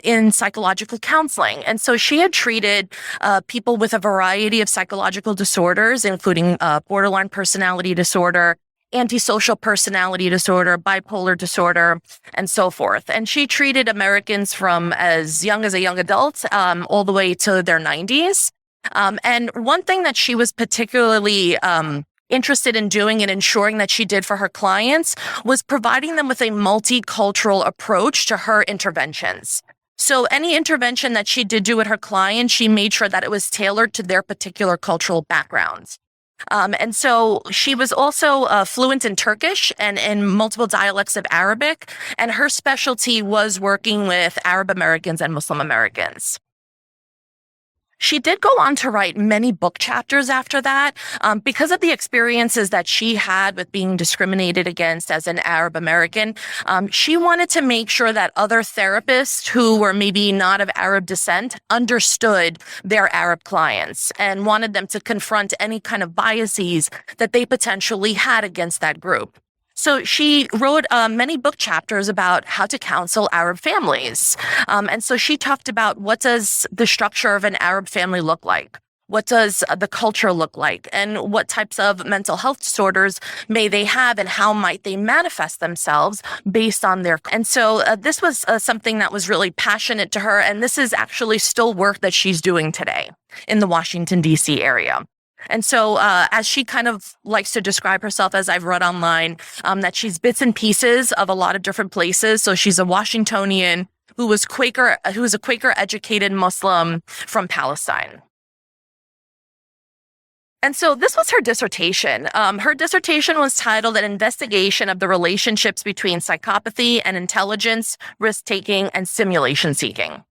in psychological counseling. And so she had treated people with a variety of psychological disorders, including borderline personality disorder, antisocial personality disorder, bipolar disorder, and so forth. And she treated Americans from as young as a young adult all the way to their 90s. And one thing that she was particularly interested in doing and ensuring that she did for her clients was providing them with a multicultural approach to her interventions. So any intervention that she did do with her clients, she made sure that it was tailored to their particular cultural backgrounds. And so she was also fluent in Turkish and in multiple dialects of Arabic, and her specialty was working with Arab Americans and Muslim Americans. She did go on to write many book chapters after that because of the experiences that she had with being discriminated against as an Arab American. She wanted to make sure that other therapists who were maybe not of Arab descent understood their Arab clients and wanted them to confront any kind of biases that they potentially had against that group. So she wrote many book chapters about how to counsel Arab families. And so she talked about what does the structure of an Arab family look like? What does the culture look like? And what types of mental health disorders may they have, and how might they manifest themselves based on their... And so this was something that was really passionate to her. And this is actually still work that she's doing today in the Washington, D.C. area. And so as she kind of likes to describe herself, as I've read online, that she's bits and pieces of a lot of different places. So she's a Washingtonian who was a Quaker educated Muslim from Palestine. And so this was her dissertation. Her dissertation was titled An Investigation of the Relationships Between Psychopathy and Intelligence, Risk-Taking, and Simulation Seeking.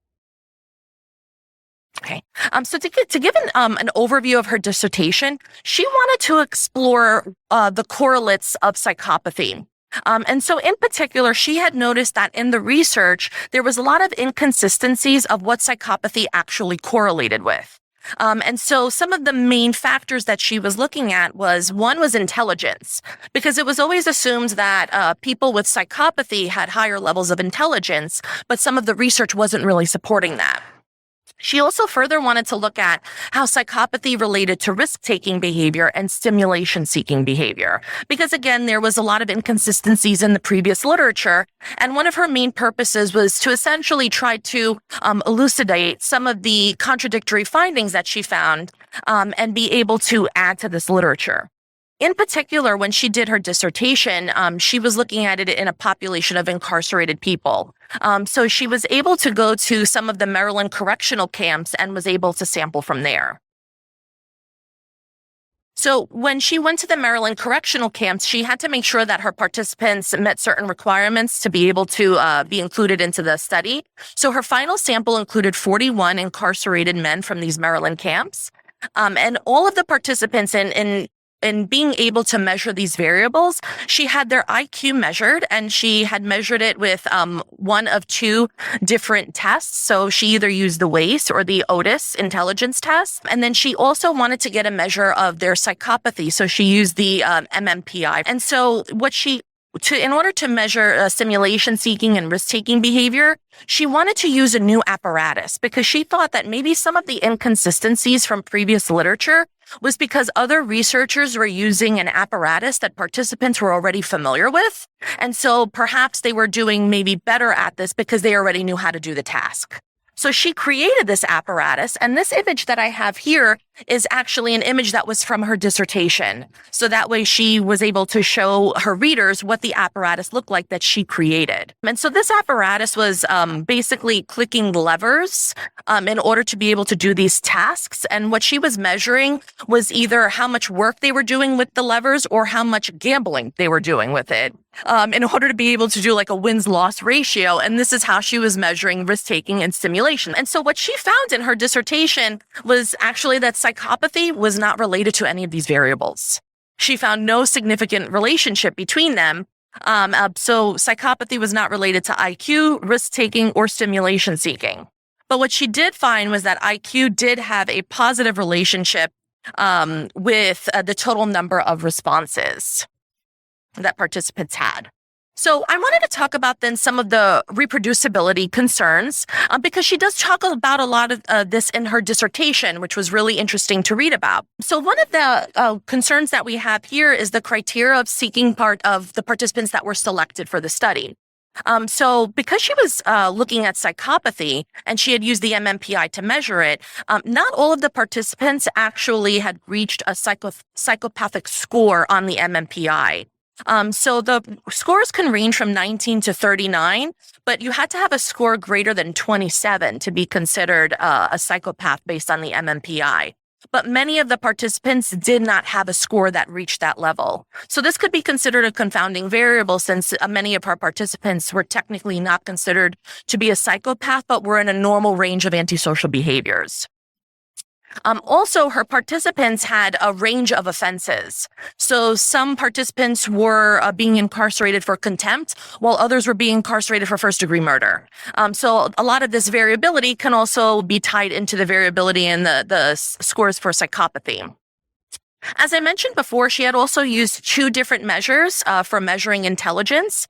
Okay. So to give an overview of her dissertation, she wanted to explore the correlates of psychopathy. And so in particular, she had noticed that in the research, there was a lot of inconsistencies of what psychopathy actually correlated with. And so some of the main factors that she was looking at one was intelligence, because it was always assumed that people with psychopathy had higher levels of intelligence, but some of the research wasn't really supporting that. She also further wanted to look at how psychopathy related to risk-taking behavior and stimulation-seeking behavior, because again, there was a lot of inconsistencies in the previous literature, and one of her main purposes was to essentially try to elucidate some of the contradictory findings that she found and be able to add to this literature. In particular, when she did her dissertation, she was looking at it in a population of incarcerated people. So she was able to go to some of the Maryland correctional camps and was able to sample from there. So when she went to the Maryland correctional camps, she had to make sure that her participants met certain requirements to be able to be included into the study. So her final sample included 41 incarcerated men from these Maryland camps. And all of the participants in being able to measure these variables, she had their IQ measured, and she had measured it with one of two different tests. So she either used the WAIS or the Otis intelligence test. And then she also wanted to get a measure of their psychopathy. So she used the MMPI. And so in order to measure simulation-seeking and risk-taking behavior, she wanted to use a new apparatus because she thought that maybe some of the inconsistencies from previous literature was because other researchers were using an apparatus that participants were already familiar with. And so perhaps they were doing maybe better at this because they already knew how to do the task. So she created this apparatus, and this image that I have here is actually an image that was from her dissertation. So that way she was able to show her readers what the apparatus looked like that she created. And so this apparatus was basically clicking levers in order to be able to do these tasks. And what she was measuring was either how much work they were doing with the levers or how much gambling they were doing with it. In order to be able to do like a wins-loss ratio. And this is how she was measuring risk-taking and stimulation. And so what she found in her dissertation was actually that psychopathy was not related to any of these variables. She found no significant relationship between them. So psychopathy was not related to IQ, risk-taking, or stimulation seeking. But what she did find was that IQ did have a positive relationship with the total number of responses that participants had. So I wanted to talk about then some of the reproducibility concerns because she does talk about a lot of this in her dissertation, which was really interesting to read about. So one of the concerns that we have here is the criteria of seeking part of the participants that were selected for the study. So because she was looking at psychopathy and she had used the MMPI to measure it, not all of the participants actually had reached a psychopathic score on the MMPI. So the scores can range from 19 to 39, but you had to have a score greater than 27 to be considered a psychopath based on the MMPI. But many of the participants did not have a score that reached that level. So this could be considered a confounding variable since many of our participants were technically not considered to be a psychopath, but were in a normal range of antisocial behaviors. Also, her participants had a range of offenses. So some participants were being incarcerated for contempt, while others were being incarcerated for first-degree murder. So a lot of this variability can also be tied into the variability in the scores for psychopathy. As I mentioned before, she had also used two different measures for measuring intelligence.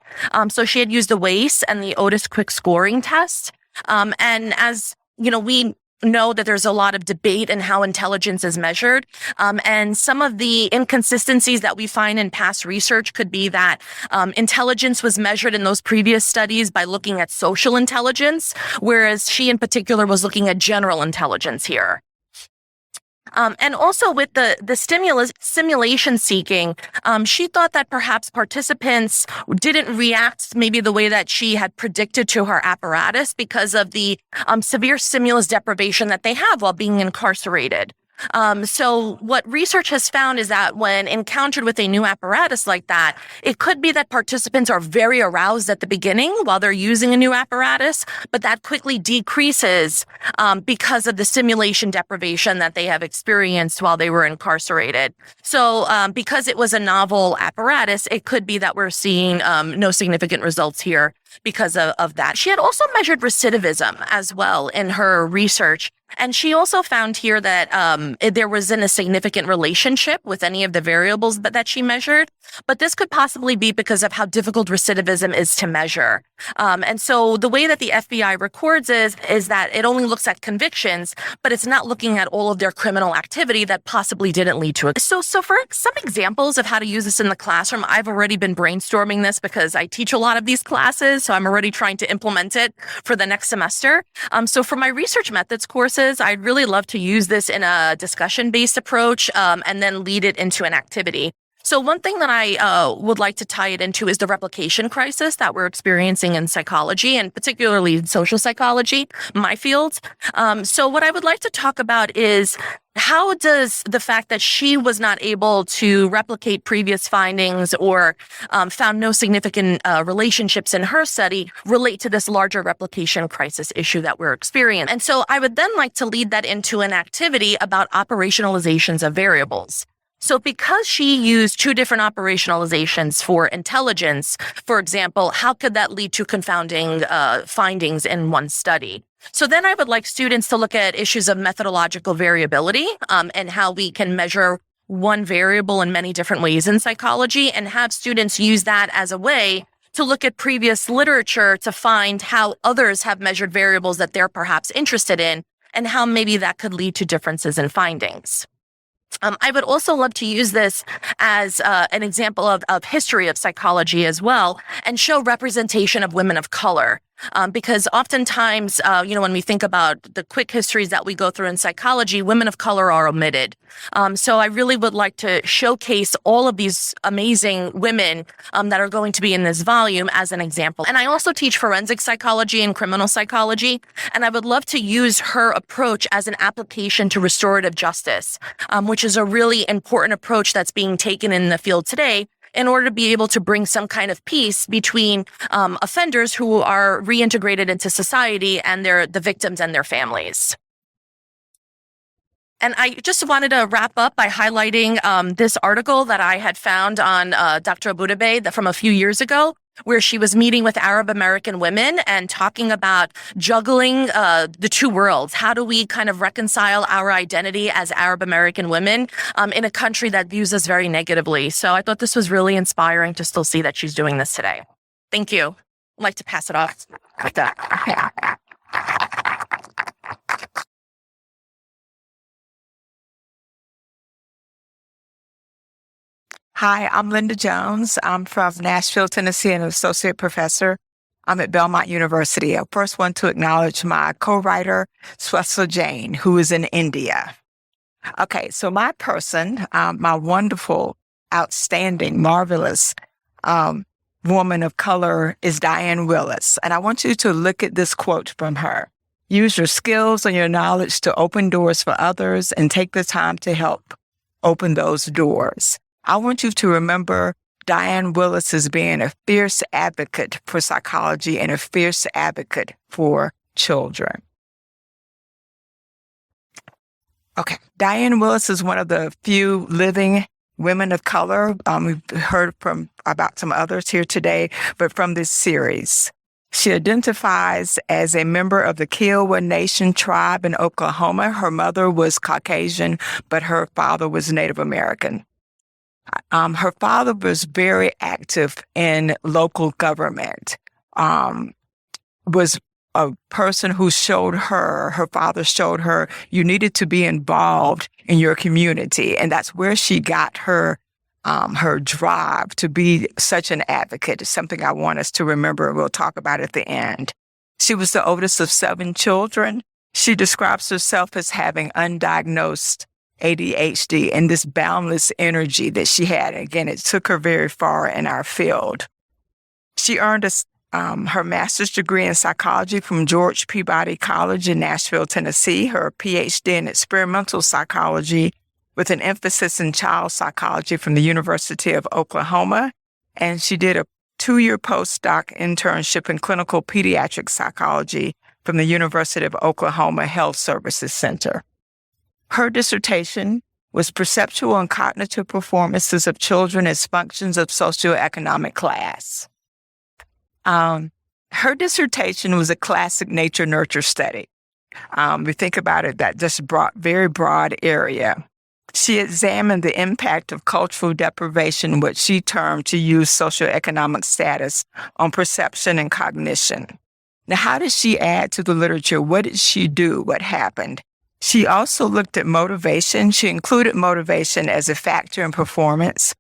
So she had used the WACE and the Otis Quick Scoring Test. And as you know, we know that there's a lot of debate in how intelligence is measured. And some of the inconsistencies that we find in past research could be that intelligence was measured in those previous studies by looking at social intelligence, whereas she in particular was looking at general intelligence here. And also with the simulation seeking, she thought that perhaps participants didn't react maybe the way that she had predicted to her apparatus because of the severe stimulus deprivation that they have while being incarcerated. So what research has found is that when encountered with a new apparatus like that, it could be that participants are very aroused at the beginning while they're using a new apparatus, but that quickly decreases because of the stimulation deprivation that they have experienced while they were incarcerated. So because it was a novel apparatus, it could be that we're seeing no significant results here because of that. She had also measured recidivism as well in her research. And she also found here that there wasn't a significant relationship with any of the variables that she measured, but this could possibly be because of how difficult recidivism is to measure. And so the way that the FBI records is that it only looks at convictions, but it's not looking at all of their criminal activity that possibly didn't lead to it. So for some examples of how to use this in the classroom, I've already been brainstorming this because I teach a lot of these classes, so I'm already trying to implement it for the next semester. So for my research methods courses, I'd really love to use this in a discussion-based approach and then lead it into an activity. So one thing that I would like to tie it into is the replication crisis that we're experiencing in psychology and particularly in social psychology, my field. So what I would like to talk about is how does the fact that she was not able to replicate previous findings or found no significant relationships in her study relate to this larger replication crisis issue that we're experiencing? And so I would then like to lead that into an activity about operationalizations of variables. So because she used two different operationalizations for intelligence, for example, how could that lead to confounding findings in one study? So then I would like students to look at issues of methodological variability and how we can measure one variable in many different ways in psychology and have students use that as a way to look at previous literature to find how others have measured variables that they're perhaps interested in and how maybe that could lead to differences in findings. I would also love to use this as an example of history of psychology as well and show representation of women of color. because oftentimes, when we think about the quick histories that we go through in psychology, women of color are omitted. So I really would like to showcase all of these amazing women that are going to be in this volume as an example. And I also teach forensic psychology and criminal psychology, and I would love to use her approach as an application to restorative justice, which is a really important approach that's being taken in the field today, in order to be able to bring some kind of peace between offenders who are reintegrated into society and the victims and their families. And I just wanted to wrap up by highlighting this article that I had found on Dr. Abudebe from a few years ago, where she was meeting with Arab American women and talking about juggling the two worlds. How do we kind of reconcile our identity as Arab American women in a country that views us very negatively? So I thought this was really inspiring to still see that she's doing this today. Thank you. I'd like to pass it off. Hi, I'm Linda Jones. I'm from Nashville, Tennessee, and an associate professor. I'm at Belmont University. I first want to acknowledge my co-writer, Swesla Jain, who is in India. Okay, so my person, my wonderful, outstanding, marvelous woman of color is Diane Willis. And I want you to look at this quote from her. Use your skills and your knowledge to open doors for others and take the time to help open those doors. I want you to remember Diane Willis as being a fierce advocate for psychology and a fierce advocate for children. Okay, Diane Willis is one of the few living women of color. We've heard about some others here today, but from this series. She identifies as a member of the Kiowa Nation tribe in Oklahoma. Her mother was Caucasian, but her father was Native American. Her father was very active in local government, was a person who her father showed her, you needed to be involved in your community. And that's where she got her drive to be such an advocate. It's something I want us to remember. We'll talk about at the end. She was the oldest of 7 children. She describes herself as having undiagnosed ADHD and this boundless energy that she had. Again, it took her very far in our field. She earned her master's degree in psychology from George Peabody College in Nashville, Tennessee, her PhD in experimental psychology with an emphasis in child psychology from the University of Oklahoma. And she did a 2-year postdoc internship in clinical pediatric psychology from the University of Oklahoma Health Services Center. Her dissertation was Perceptual and Cognitive Performances of Children as Functions of Socioeconomic Class. Her dissertation was a classic nature-nurture study. We think about it, that just very broad area. She examined the impact of cultural deprivation, what she termed, to use socioeconomic status, on perception and cognition. Now, how did she add to the literature? What did she do? What happened? She also looked at motivation. She included motivation as a factor in performance.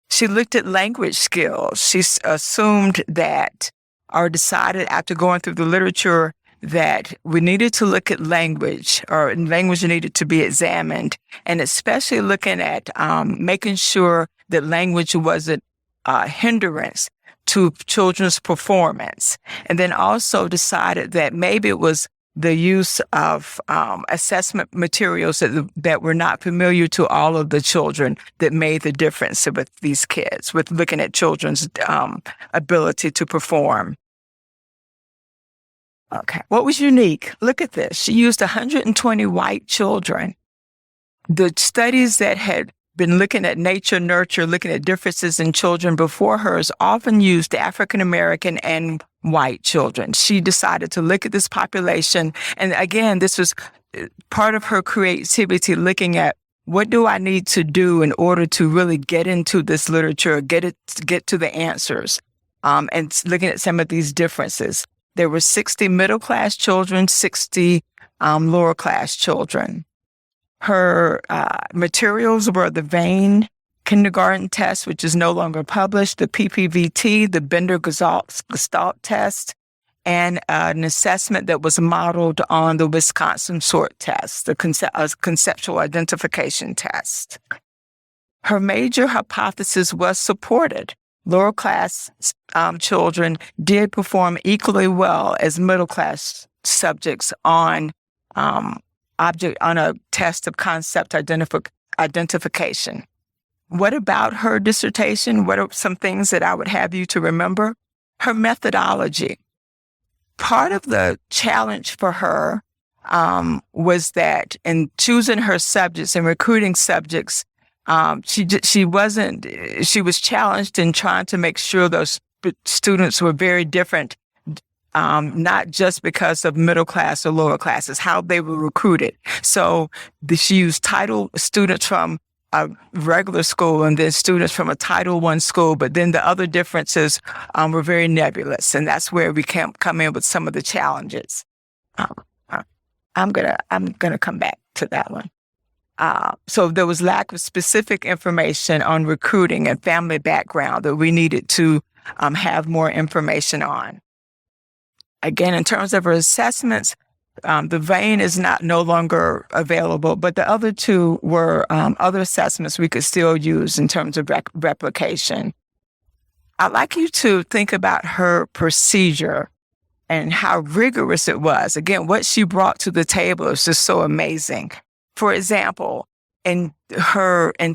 She looked at language skills. She assumed that, or decided after going through the literature, that we needed to look at language, or language needed to be examined, and especially looking at making sure that language wasn't a hindrance to children's performance. And then also decided that maybe it was the use of assessment materials that were not familiar to all of the children that made the difference with these kids, with looking at children's ability to perform. Okay, what was unique? Look at this. She used 120 white children. The studies that had been looking at nature, nurture, looking at differences in children before hers often used African American and white children. She decided to look at this population. And again, this was part of her creativity, looking at what do I need to do in order to really get into this literature, get to the answers, and looking at some of these differences. There were 60 middle-class children, 60 lower-class children. Her materials were the Vane kindergarten test, which is no longer published, the PPVT, the Bender-Gestalt test, and an assessment that was modeled on the Wisconsin sort test, the conceptual identification test. Her major hypothesis was supported. Lower class children did perform equally well as middle class subjects on a test of concept identification. What about her dissertation? What are some things that I would have you to remember? Her methodology. Part of the challenge for her was that in choosing her subjects and recruiting subjects, she was challenged in trying to make sure those students were very different, not just because of middle class or lower classes, how they were recruited. So she used Title students from a regular school and then students from a Title I school, but then the other differences were very nebulous, and that's where we come in with some of the challenges. I'm gonna come back to that one. So there was lack of specific information on recruiting and family background that we needed to have more information on. Again, in terms of her assessments, the vein is no longer available, but the other two were other assessments we could still use in terms of replication. I'd like you to think about her procedure and how rigorous it was. Again, what she brought to the table is just so amazing. For example, in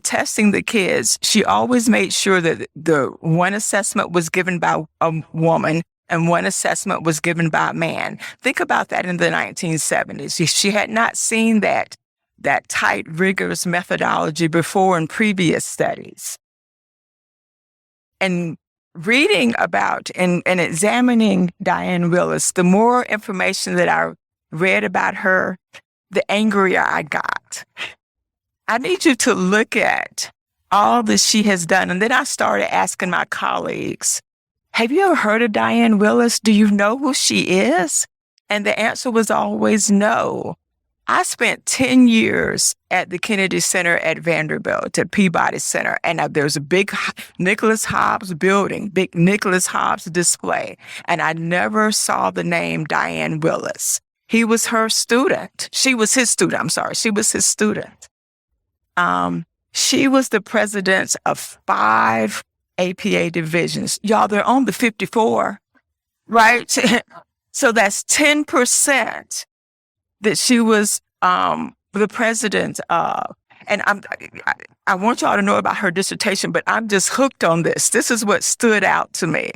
testing the kids, she always made sure that the one assessment was given by a woman and one assessment was given by a man. Think about that in the 1970s. She had not seen that tight, rigorous methodology before in previous studies. And reading about and examining Diane Willis, the more information that I read about her, the angrier I got. I need you to look at all that she has done. And then I started asking my colleagues, have you ever heard of Diane Willis? Do you know who she is? And the answer was always no. I spent 10 years at the Kennedy Center at Vanderbilt, at Peabody Center, and there's a big Nicholas Hobbs building, big Nicholas Hobbs display, and I never saw the name Diane Willis. He was her student. She was his student. I'm sorry. She was his student. She was the president of 5 APA divisions. Y'all, they're on the 54, right? So that's 10% that she was the president of. And I want y'all to know about her dissertation, but I'm just hooked on this. This is what stood out to me.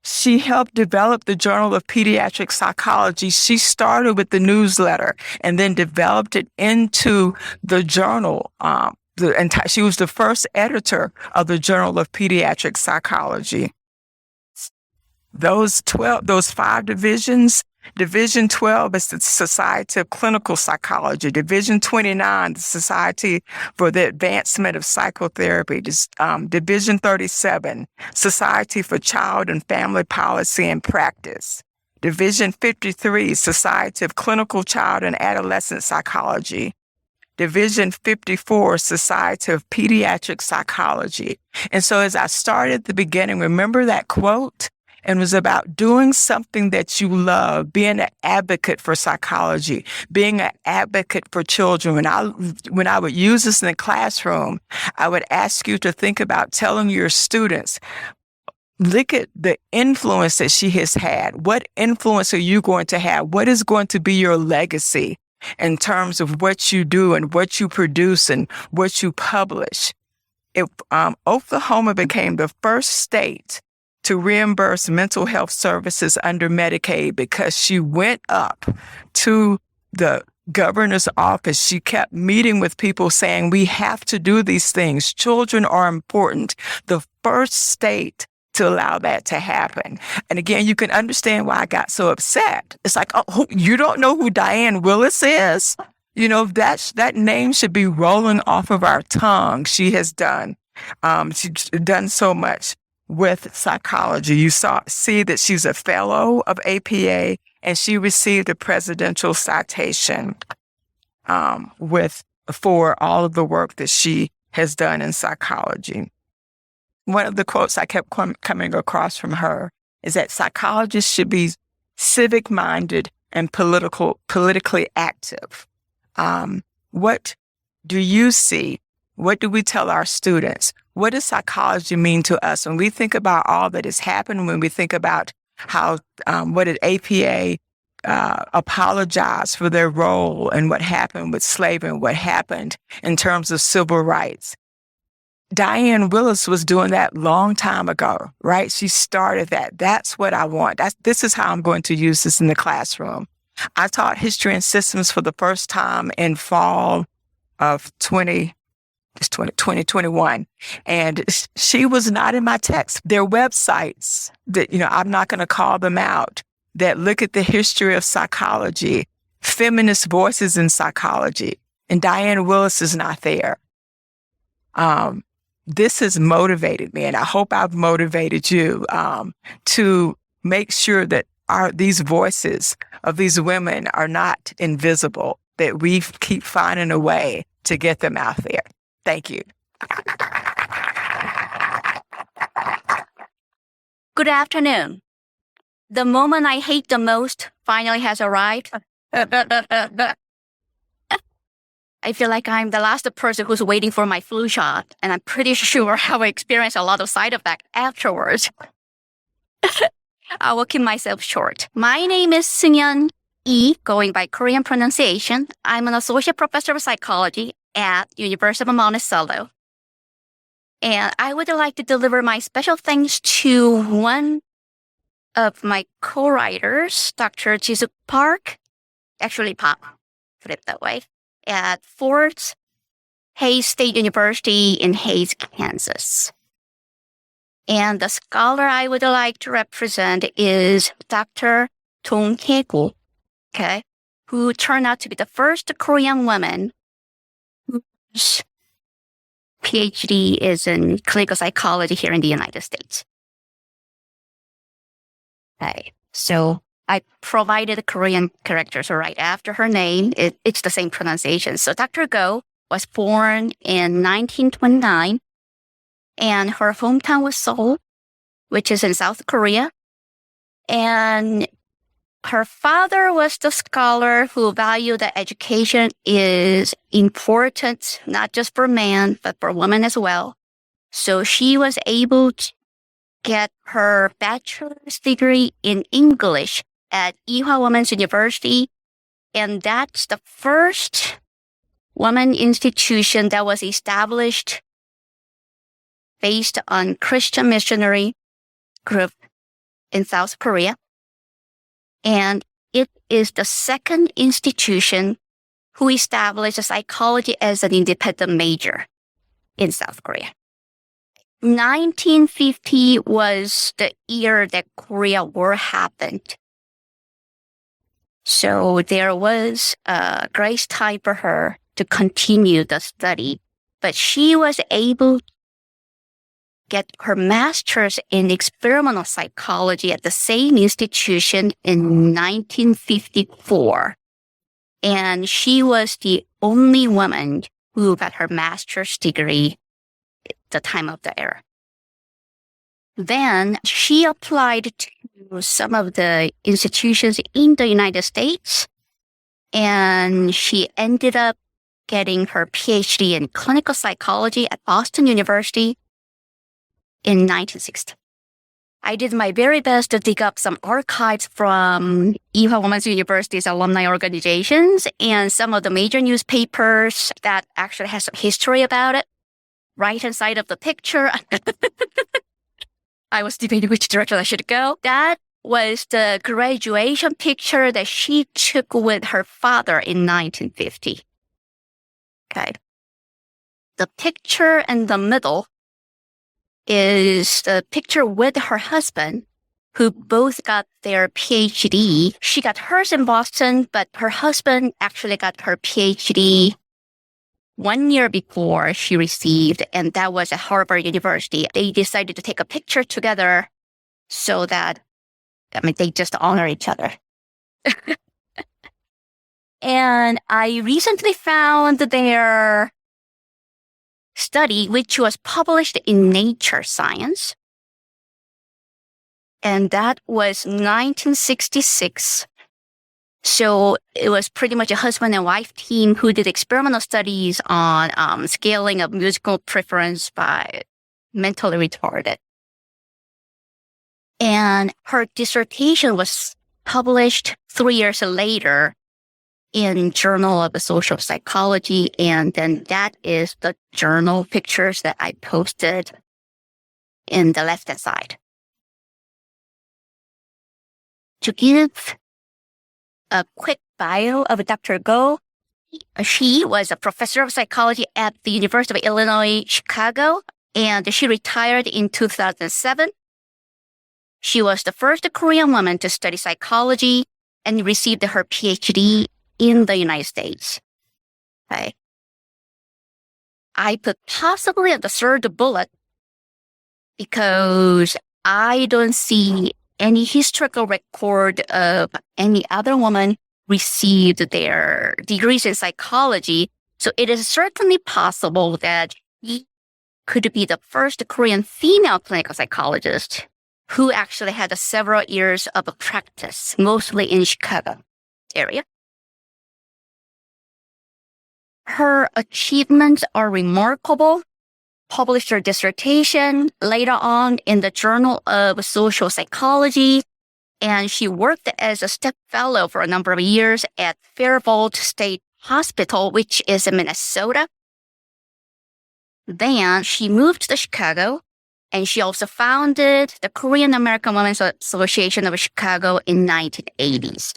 She helped develop the Journal of Pediatric Psychology. She started with the newsletter and then developed it into the journal. She was the first editor of the Journal of Pediatric Psychology. Those 5 divisions, Division 12 is the Society of Clinical Psychology. Division 29, the Society for the Advancement of Psychotherapy. Division 37, Society for Child and Family Policy and Practice. Division 53, Society of Clinical Child and Adolescent Psychology. Division 54, Society of Pediatric Psychology. And so as I started at the beginning, remember that quote? And it was about doing something that you love, being an advocate for psychology, being an advocate for children. When I would use this in the classroom, I would ask you to think about telling your students, look at the influence that she has had. What influence are you going to have? What is going to be your legacy in terms of what you do and what you produce and what you publish? Oklahoma became the first state to reimburse mental health services under Medicaid because she went up to the governor's office. She kept meeting with people saying, we have to do these things. Children are important. The first state to allow that to happen. And again, you can understand why I got so upset. It's like, oh, you don't know who Diane Willis is? You know, that name should be rolling off of our tongue. She has done. She's done so much with psychology. You see that she's a fellow of APA, and she received a presidential citation for all of the work that she has done in psychology. One of the quotes I kept coming across from her is that psychologists should be civic-minded and politically active. What do you see? What do we tell our students? What does psychology mean to us? When we think about all that has happened, when we think about how, what did APA apologize for their role and what happened with slavery and what happened in terms of civil rights. Diane Willis was doing that long time ago, right? She started that. That's what I want. This is how I'm going to use this in the classroom. I taught history and systems for the first time in fall of 2021. And she was not in my text. There are websites that, I'm not going to call them out, that look at the history of psychology, feminist voices in psychology, and Diane Willis is not there. This has motivated me, and I hope I've motivated you to make sure that these voices of these women are not invisible, that we keep finding a way to get them out there. Thank you. Good afternoon. The moment I hate the most finally has arrived. I feel like I'm the last person who's waiting for my flu shot, and I'm pretty sure I will experience a lot of side effects afterwards. I will keep myself short. My name is Seungyeon E, going by Korean pronunciation. I'm an associate professor of psychology at University of Monticello. And I would like to deliver my special thanks to one of my co-writers, Dr. Jisoo Park, actually Pop, put it that way, at Fort Hays State University in Hays, Kansas. And the scholar I would like to represent is Dr. Jon Grahe, okay, who turned out to be the first Korean woman whose PhD is in clinical psychology here in the United States. Okay, so I provided the Korean characters right after her name. It's the same pronunciation. So Dr. Go was born in 1929, and her hometown was Seoul, which is in South Korea. And her father was the scholar who valued that education is important, not just for men, but for women as well. So she was able to get her bachelor's degree in English at Ewha Women's University. And that's the first women institution that was established based on Christian missionary group in South Korea. And it is the second institution who established psychology as an independent major in South Korea. 1950 was the year that Korea War happened. So there was a grace time for her to continue the study, but she was able to get her master's in experimental psychology at the same institution in 1954. And she was the only woman who got her master's degree at the time of the era. Then she applied to some of the institutions in the United States, and she ended up getting her PhD in clinical psychology at Boston University in 1960. I did my very best to dig up some archives from Ewha Women's University's alumni organizations and some of the major newspapers that actually has some history about it. Right-hand side of the picture, I was debating which direction I should go. That was the graduation picture that she took with her father in 1950. Okay. The picture in the middle is the picture with her husband, who both got their PhD. She got hers in Boston, but her husband actually got her PhD 1 year before she received, and that was at Harvard University. They decided to take a picture together so that, they just honor each other. And I recently found their study, which was published in Nature Science. and that was 1966. So it was pretty much a husband and wife team who did experimental studies on scaling of musical preference by mentally retarded. And her dissertation was published 3 years later in Journal of Social Psychology. And then that is the journal pictures that I posted in the left-hand side. To give a quick bio of Dr. Go, she was a professor of psychology at the University of Illinois, Chicago, and she retired in 2007. She was the first Korean woman to study psychology and received her PhD in the United States. Okay. I put possibly at the third bullet because I don't see any historical record of any other woman received their degrees in psychology. So it is certainly possible that she could be the first Korean female clinical psychologist who actually had several years of practice, mostly in Chicago area. Her achievements are remarkable. Published her dissertation later on in the Journal of Social Psychology, and she worked as a step fellow for a number of years at Faribault State Hospital, which is in Minnesota. Then she moved to Chicago, and she also founded the Korean American Women's Association of Chicago in 1980s.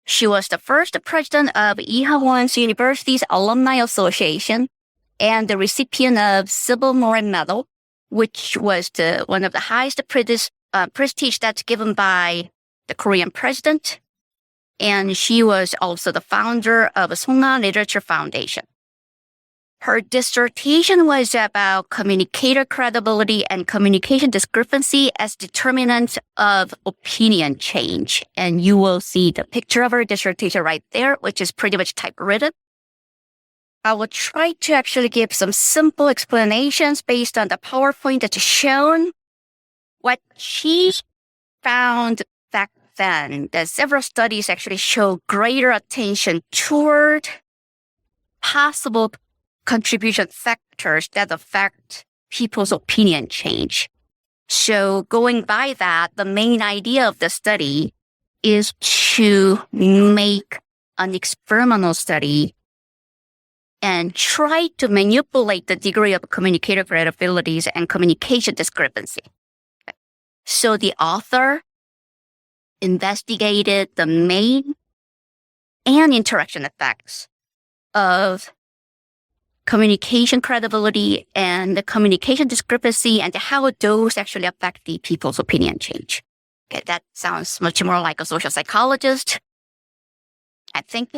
She was the first president of Ewha University's Alumni Association and the recipient of Civil War Medal, which was one of the highest prestige that's given by the Korean president. And she was also the founder of Seungyeon Literature Foundation. Her dissertation was about communicator credibility and communication discrepancy as determinants of opinion change. And you will see the picture of her dissertation right there, which is pretty much typewritten. I will try to actually give some simple explanations based on the PowerPoint that's shown. What she found back then, that several studies actually show greater attention toward possible contribution factors that affect people's opinion change. So going by that, the main idea of the study is to make an experimental study and try to manipulate the degree of communicator credibilities and communication discrepancy. So the author investigated the main and interaction effects of communication credibility and the communication discrepancy and how those actually affect the people's opinion change. Okay, that sounds much more like a social psychologist, I think.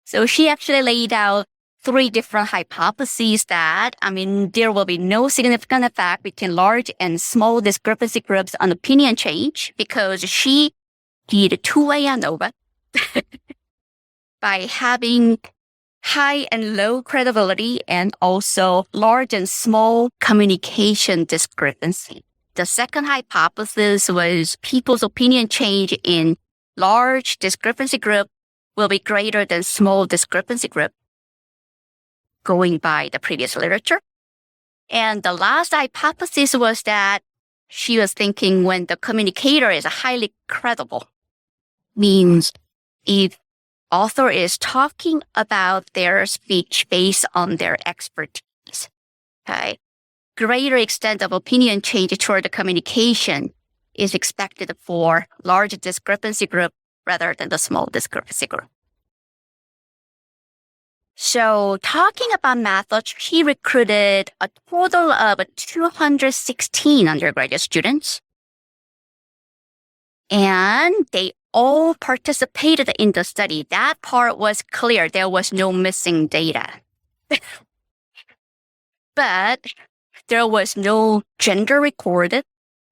So she actually laid out 3 different hypotheses that, there will be no significant effect between large and small discrepancy groups on opinion change because she did 2-way ANOVA by having high and low credibility and also large and small communication discrepancy. The second hypothesis was people's opinion change in large discrepancy group will be greater than small discrepancy group, going by the previous literature. And the last hypothesis was that she was thinking when the communicator is highly credible, means if author is talking about their speech based on their expertise, okay, greater extent of opinion change toward the communication is expected for large discrepancy group rather than the small discrepancy group. So talking about methods, she recruited a total of 216 undergraduate students. And they all participated in the study. That part was clear. There was no missing data. But there was no gender recorded.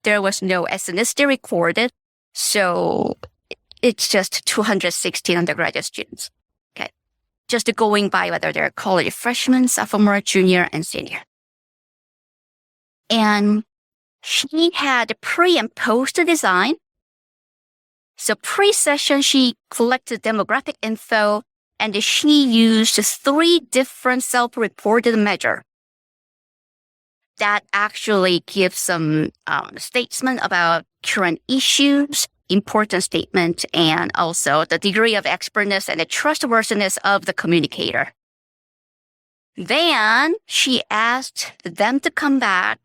There was no ethnicity recorded. So it's just 216 undergraduate students. Okay. Just going by whether they're college freshmen, sophomore, junior, and senior. And she had pre and post design. So pre-session, she collected demographic info, and she used 3 different self-reported measures that actually give some statement about current issues, important statement, and also the degree of expertness and the trustworthiness of the communicator. Then she asked them to come back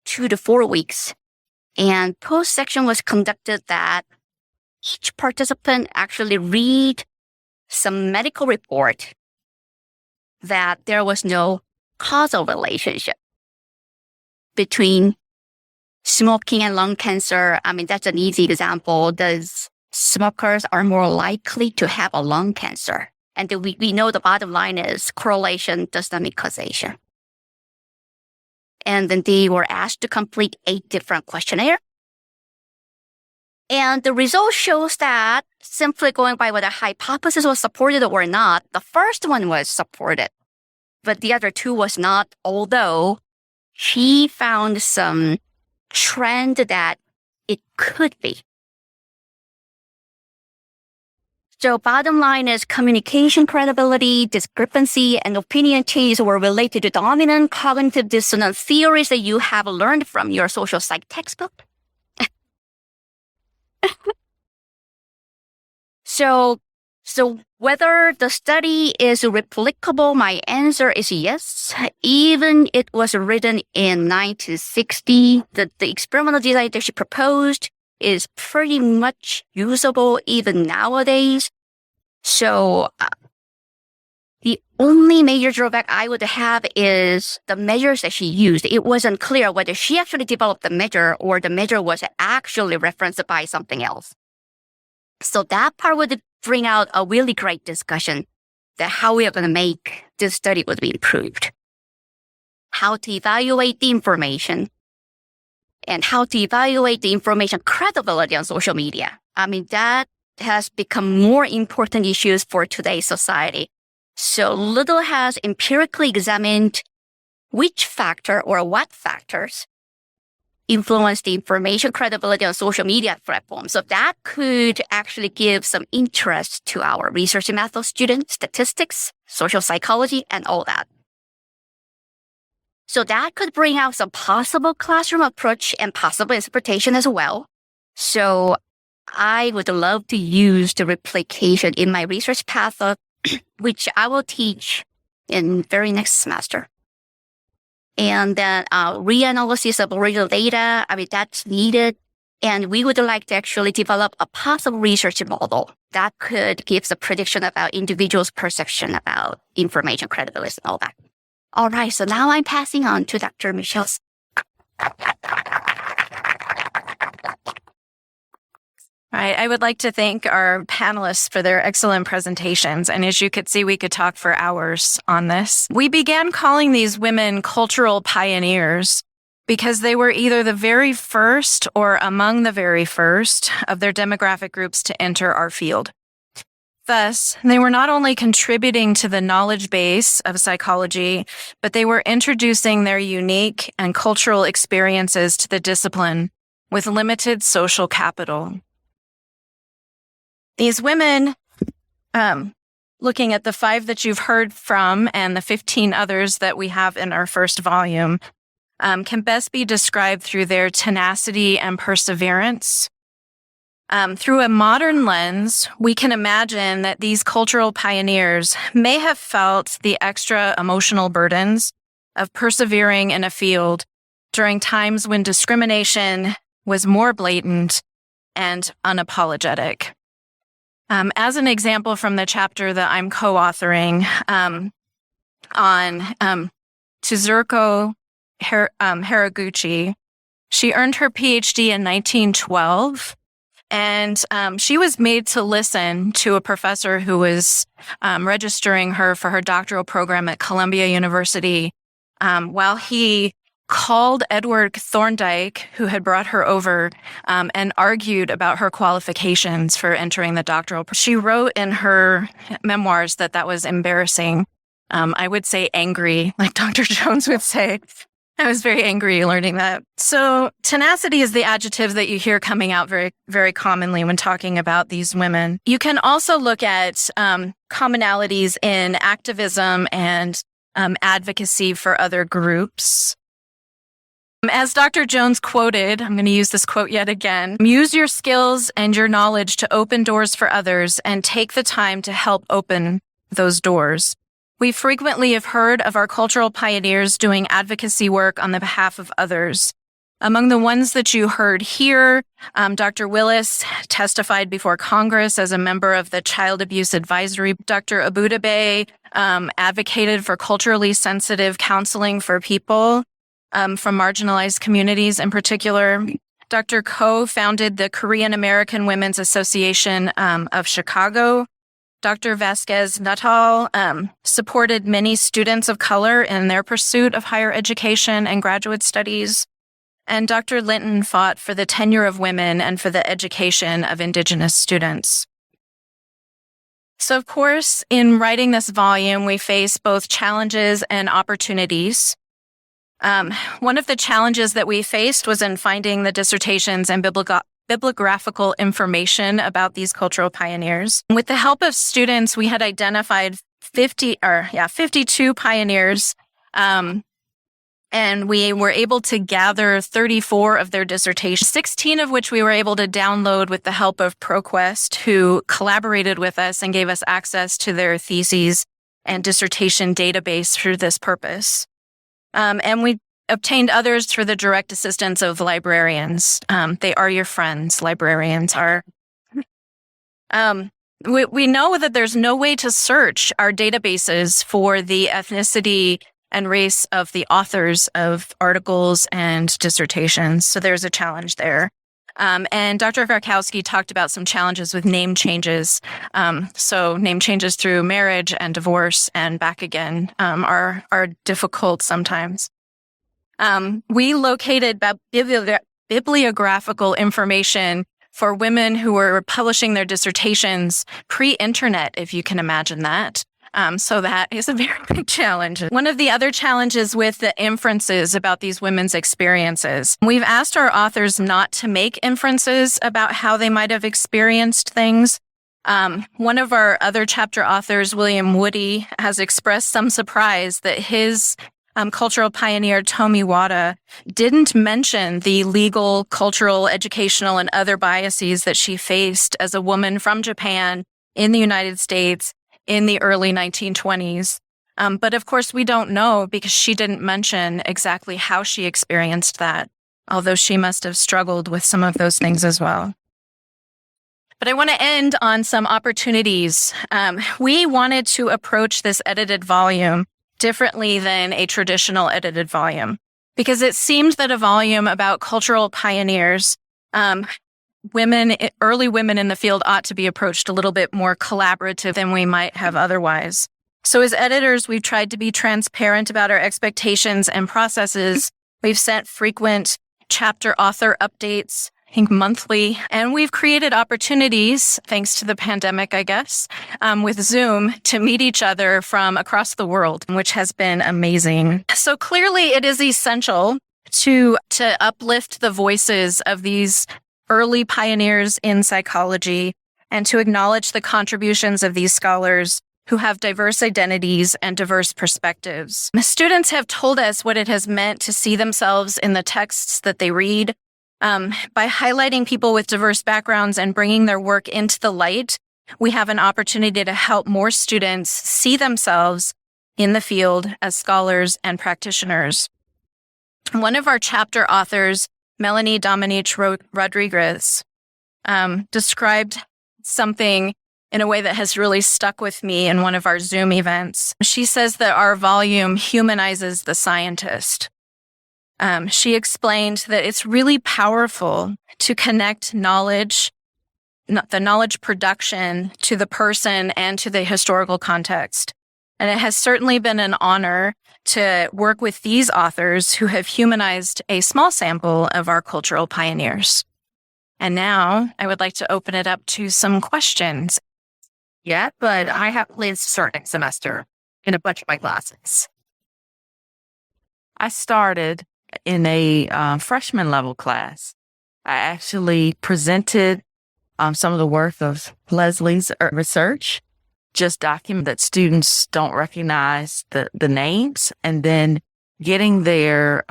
2 to 4 weeks, and post-section was conducted that each participant actually read some medical report that there was no causal relationship between smoking and lung cancer. I mean, that's an easy example. Smokers are more likely to have a lung cancer. And we know the bottom line is correlation does not mean causation. And then they were asked to complete 8 different questionnaires. And the result shows that simply going by whether hypothesis was supported or not, the first one was supported, but the other 2 was not, although she found some trend that it could be. So bottom line is communication credibility, discrepancy, and opinion changes were related to dominant cognitive dissonance theories that you have learned from your social psych textbook. So whether the study is replicable, my answer is yes. Even it was written in 1960, the experimental design that she proposed is pretty much usable even nowadays. So the only major drawback I would have is the measures that she used. It wasn't clear whether she actually developed the measure or the measure was actually referenced by something else. So that part would bring out a really great discussion that how we are going to make this study would be improved. How to evaluate the information and how to evaluate the information credibility on social media. I mean, that has become more important issues for today's society. So Little has empirically examined which factor or what factors influence the information credibility on social media platforms. So that could actually give some interest to our research method students, statistics, social psychology, and all that. So that could bring out some possible classroom approach and possible interpretation as well. So I would love to use the replication in my research path, which I will teach in very next semester. And then reanalysis of original data, I mean, that's needed. And we would like to actually develop a possible research model that could give a prediction about individuals' perception about information credibility and all that. All right, so now I'm passing on to Dr. Michelle. All right, I would like to thank our panelists for their excellent presentations. And as you could see, we could talk for hours on this. We began calling these women cultural pioneers because they were either the very first or among the very first of their demographic groups to enter our field. Thus, they were not only contributing to the knowledge base of psychology, but they were introducing their unique and cultural experiences to the discipline with limited social capital. These women, looking at the 5 that you've heard from and the 15 others that we have in our first volume, can best be described through their tenacity and perseverance. Through a modern lens, we can imagine that these cultural pioneers may have felt the extra emotional burdens of persevering in a field during times when discrimination was more blatant and unapologetic. As an example from the chapter that I'm co-authoring on Tsuruko Haraguchi, she earned her PhD in 1912, and she was made to listen to a professor who was registering her for her doctoral program at Columbia University while he called Edward Thorndike, who had brought her over, and argued about her qualifications for entering the doctoral. She wrote in her memoirs that was embarrassing. I would say angry, like Dr. Jones would say. I was very angry learning that. So tenacity is the adjective that you hear coming out very, very commonly when talking about these women. You can also look at commonalities in activism and advocacy for other groups. As Dr. Jones quoted, I'm going to use this quote yet again, use your skills and your knowledge to open doors for others and take the time to help open those doors. We frequently have heard of our cultural pioneers doing advocacy work on the behalf of others. Among the ones that you heard here, Dr. Willis testified before Congress as a member of the Child Abuse Advisory. Dr. Abudabey advocated for culturally sensitive counseling for people from marginalized communities in particular. Dr. Ko founded the Korean American Women's Association of Chicago. Dr. Vasquez Nuttall supported many students of color in their pursuit of higher education and graduate studies. And Dr. Linton fought for the tenure of women and for the education of Indigenous students. So, of course, in writing this volume, we face both challenges and opportunities. One of the challenges that we faced was in finding the dissertations and bibliographical information about these cultural pioneers. With the help of students, we had identified 52 pioneers, and we were able to gather 34 of their dissertations, 16 of which we were able to download with the help of ProQuest, who collaborated with us and gave us access to their theses and dissertation database for this purpose. And we obtained others through the direct assistance of librarians. They are your friends. Librarians are. We know that there's no way to search our databases for the ethnicity and race of the authors of articles and dissertations. So there's a challenge there. And Dr. Karkowski talked about some challenges with name changes. So name changes through marriage and divorce and back again are difficult sometimes. We located bibliographical information for women who were publishing their dissertations pre-internet, if you can imagine that. So that is a very big challenge. One of the other challenges with the inferences about these women's experiences, we've asked our authors not to make inferences about how they might have experienced things. One of our other chapter authors, William Woody, has expressed some surprise that his cultural pioneer, Tomi Wada, didn't mention the legal, cultural, educational, and other biases that she faced as a woman from Japan in the United States in the early 1920s. But of course, we don't know because she didn't mention exactly how she experienced that, although she must have struggled with some of those things as well. But I want to end on some opportunities. We wanted to approach this edited volume differently than a traditional edited volume because it seemed that a volume about cultural pioneers, early women in the field ought to be approached a little bit more collaborative than we might have otherwise. So as editors, we've tried to be transparent about our expectations and processes. We've sent frequent chapter author updates, I think monthly, and we've created opportunities, thanks to the pandemic, I guess, with Zoom to meet each other from across the world, which has been amazing. So clearly it is essential to uplift the voices of these early pioneers in psychology and to acknowledge the contributions of these scholars who have diverse identities and diverse perspectives. The students have told us what it has meant to see themselves in the texts that they read. By highlighting people with diverse backgrounds and bringing their work into the light, we have an opportunity to help more students see themselves in the field as scholars and practitioners. One of our chapter authors, Melanie Dominique Rodriguez, described something in a way that has really stuck with me in one of our Zoom events. She says that our volume humanizes the scientist. She explained that it's really powerful to connect knowledge, the knowledge production, to the person and to the historical context. And it has certainly been an honor to work with these authors who have humanized a small sample of our cultural pioneers. And now I would like to open it up to some questions. Yeah, but I have plans to start next semester in a bunch of my classes. I started in a freshman level class. I actually presented some of the work of Leslie's research, just document that students don't recognize the names, and then getting their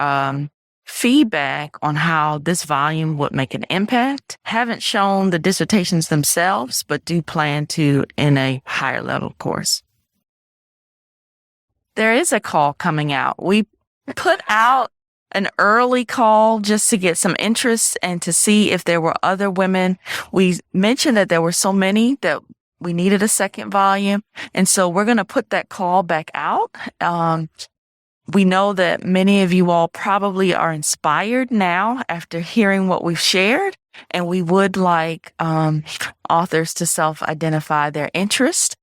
feedback on how this volume would make an impact. Haven't shown the dissertations themselves, but do plan to in a higher level course. There is a call coming out. We put out an early call just to get some interest and to see if there were other women. We mentioned that there were so many that we needed a second volume. And so we're going to put that call back out. We know that many of you all probably are inspired now after hearing what we've shared, and we would like authors to self-identify their interest.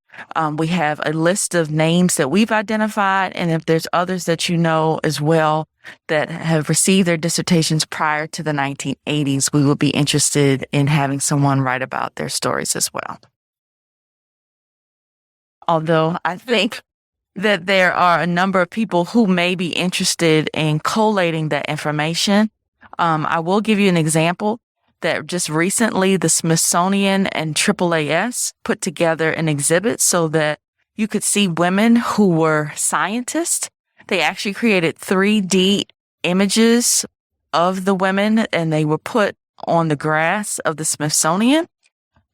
We have a list of names that we've identified, and if there's others that you know as well that have received their dissertations prior to the 1980s, we would be interested in having someone write about their stories as well. Although I think that there are a number of people who may be interested in collating that information. I will give you an example that just recently the Smithsonian and AAAS put together an exhibit so that you could see women who were scientists. They actually created 3D images of the women, and they were put on the grass of the Smithsonian.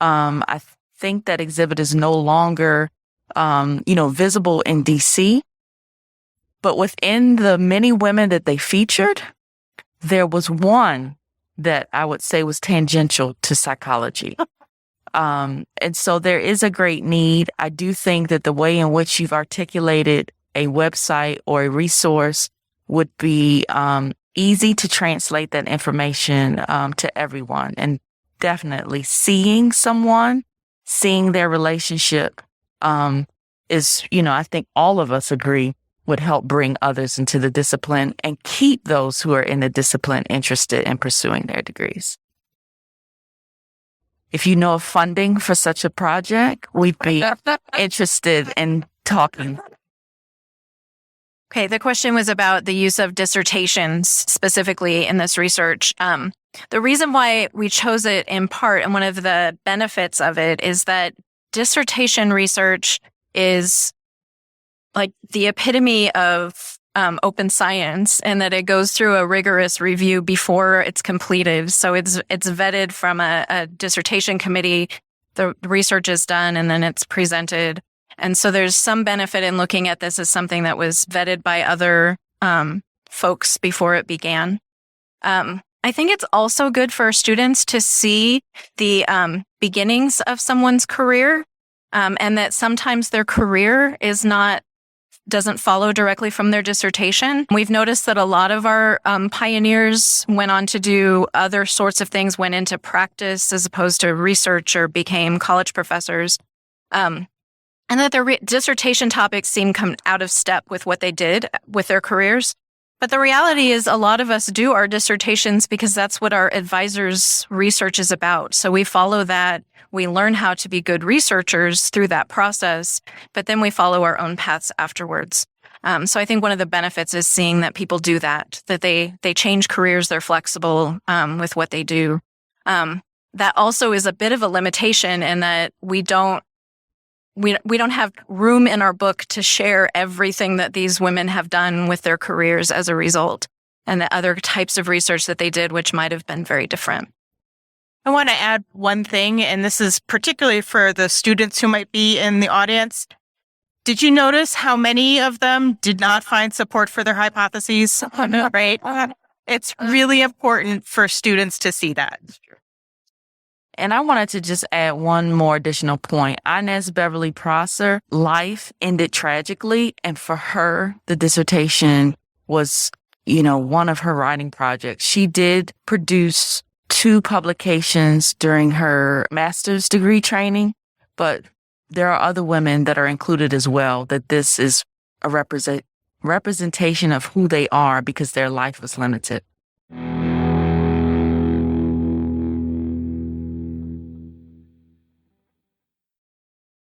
I think that exhibit is no longer visible in DC. But within the many women that they featured, there was one that I would say was tangential to psychology. And so there is a great need. I do think that the way in which you've articulated a website or a resource would be easy to translate that information to everyone. And definitely seeing someone, seeing their relationship is, I think all of us agree would help bring others into the discipline and keep those who are in the discipline interested in pursuing their degrees. If you know of funding for such a project, we'd be interested in talking. Okay, the question was about the use of dissertations specifically in this research. The reason why we chose it in part, and one of the benefits of it, is that dissertation research is like the epitome of open science, and that it goes through a rigorous review before it's completed. So it's vetted from a dissertation committee. The research is done, and then it's presented. And so there's some benefit in looking at this as something that was vetted by other folks before it began. I think it's also good for students to see the beginnings of someone's career, and that sometimes their career doesn't follow directly from their dissertation. We've noticed that a lot of our pioneers went on to do other sorts of things, went into practice as opposed to research, or became college professors. And that their dissertation topics seem come out of step with what they did with their careers. But the reality is a lot of us do our dissertations because that's what our advisor's research is about. So we follow that. We learn how to be good researchers through that process, but then we follow our own paths afterwards. So I think one of the benefits is seeing that people do that they change careers, they're flexible with what they do. That also is a bit of a limitation in that we don't have room in our book to share everything that these women have done with their careers as a result, and the other types of research that they did, which might have been very different. I want to add one thing, and this is particularly for the students who might be in the audience. Did you notice how many of them did not find support for their hypotheses? Right? It's really important for students to see that. And I wanted to just add one more additional point. Inez Beverly Prosser, life ended tragically. And for her, the dissertation was, one of her writing projects. She did produce 2 publications during her master's degree training, but there are other women that are included as well, that this is a representation of who they are because their life was limited.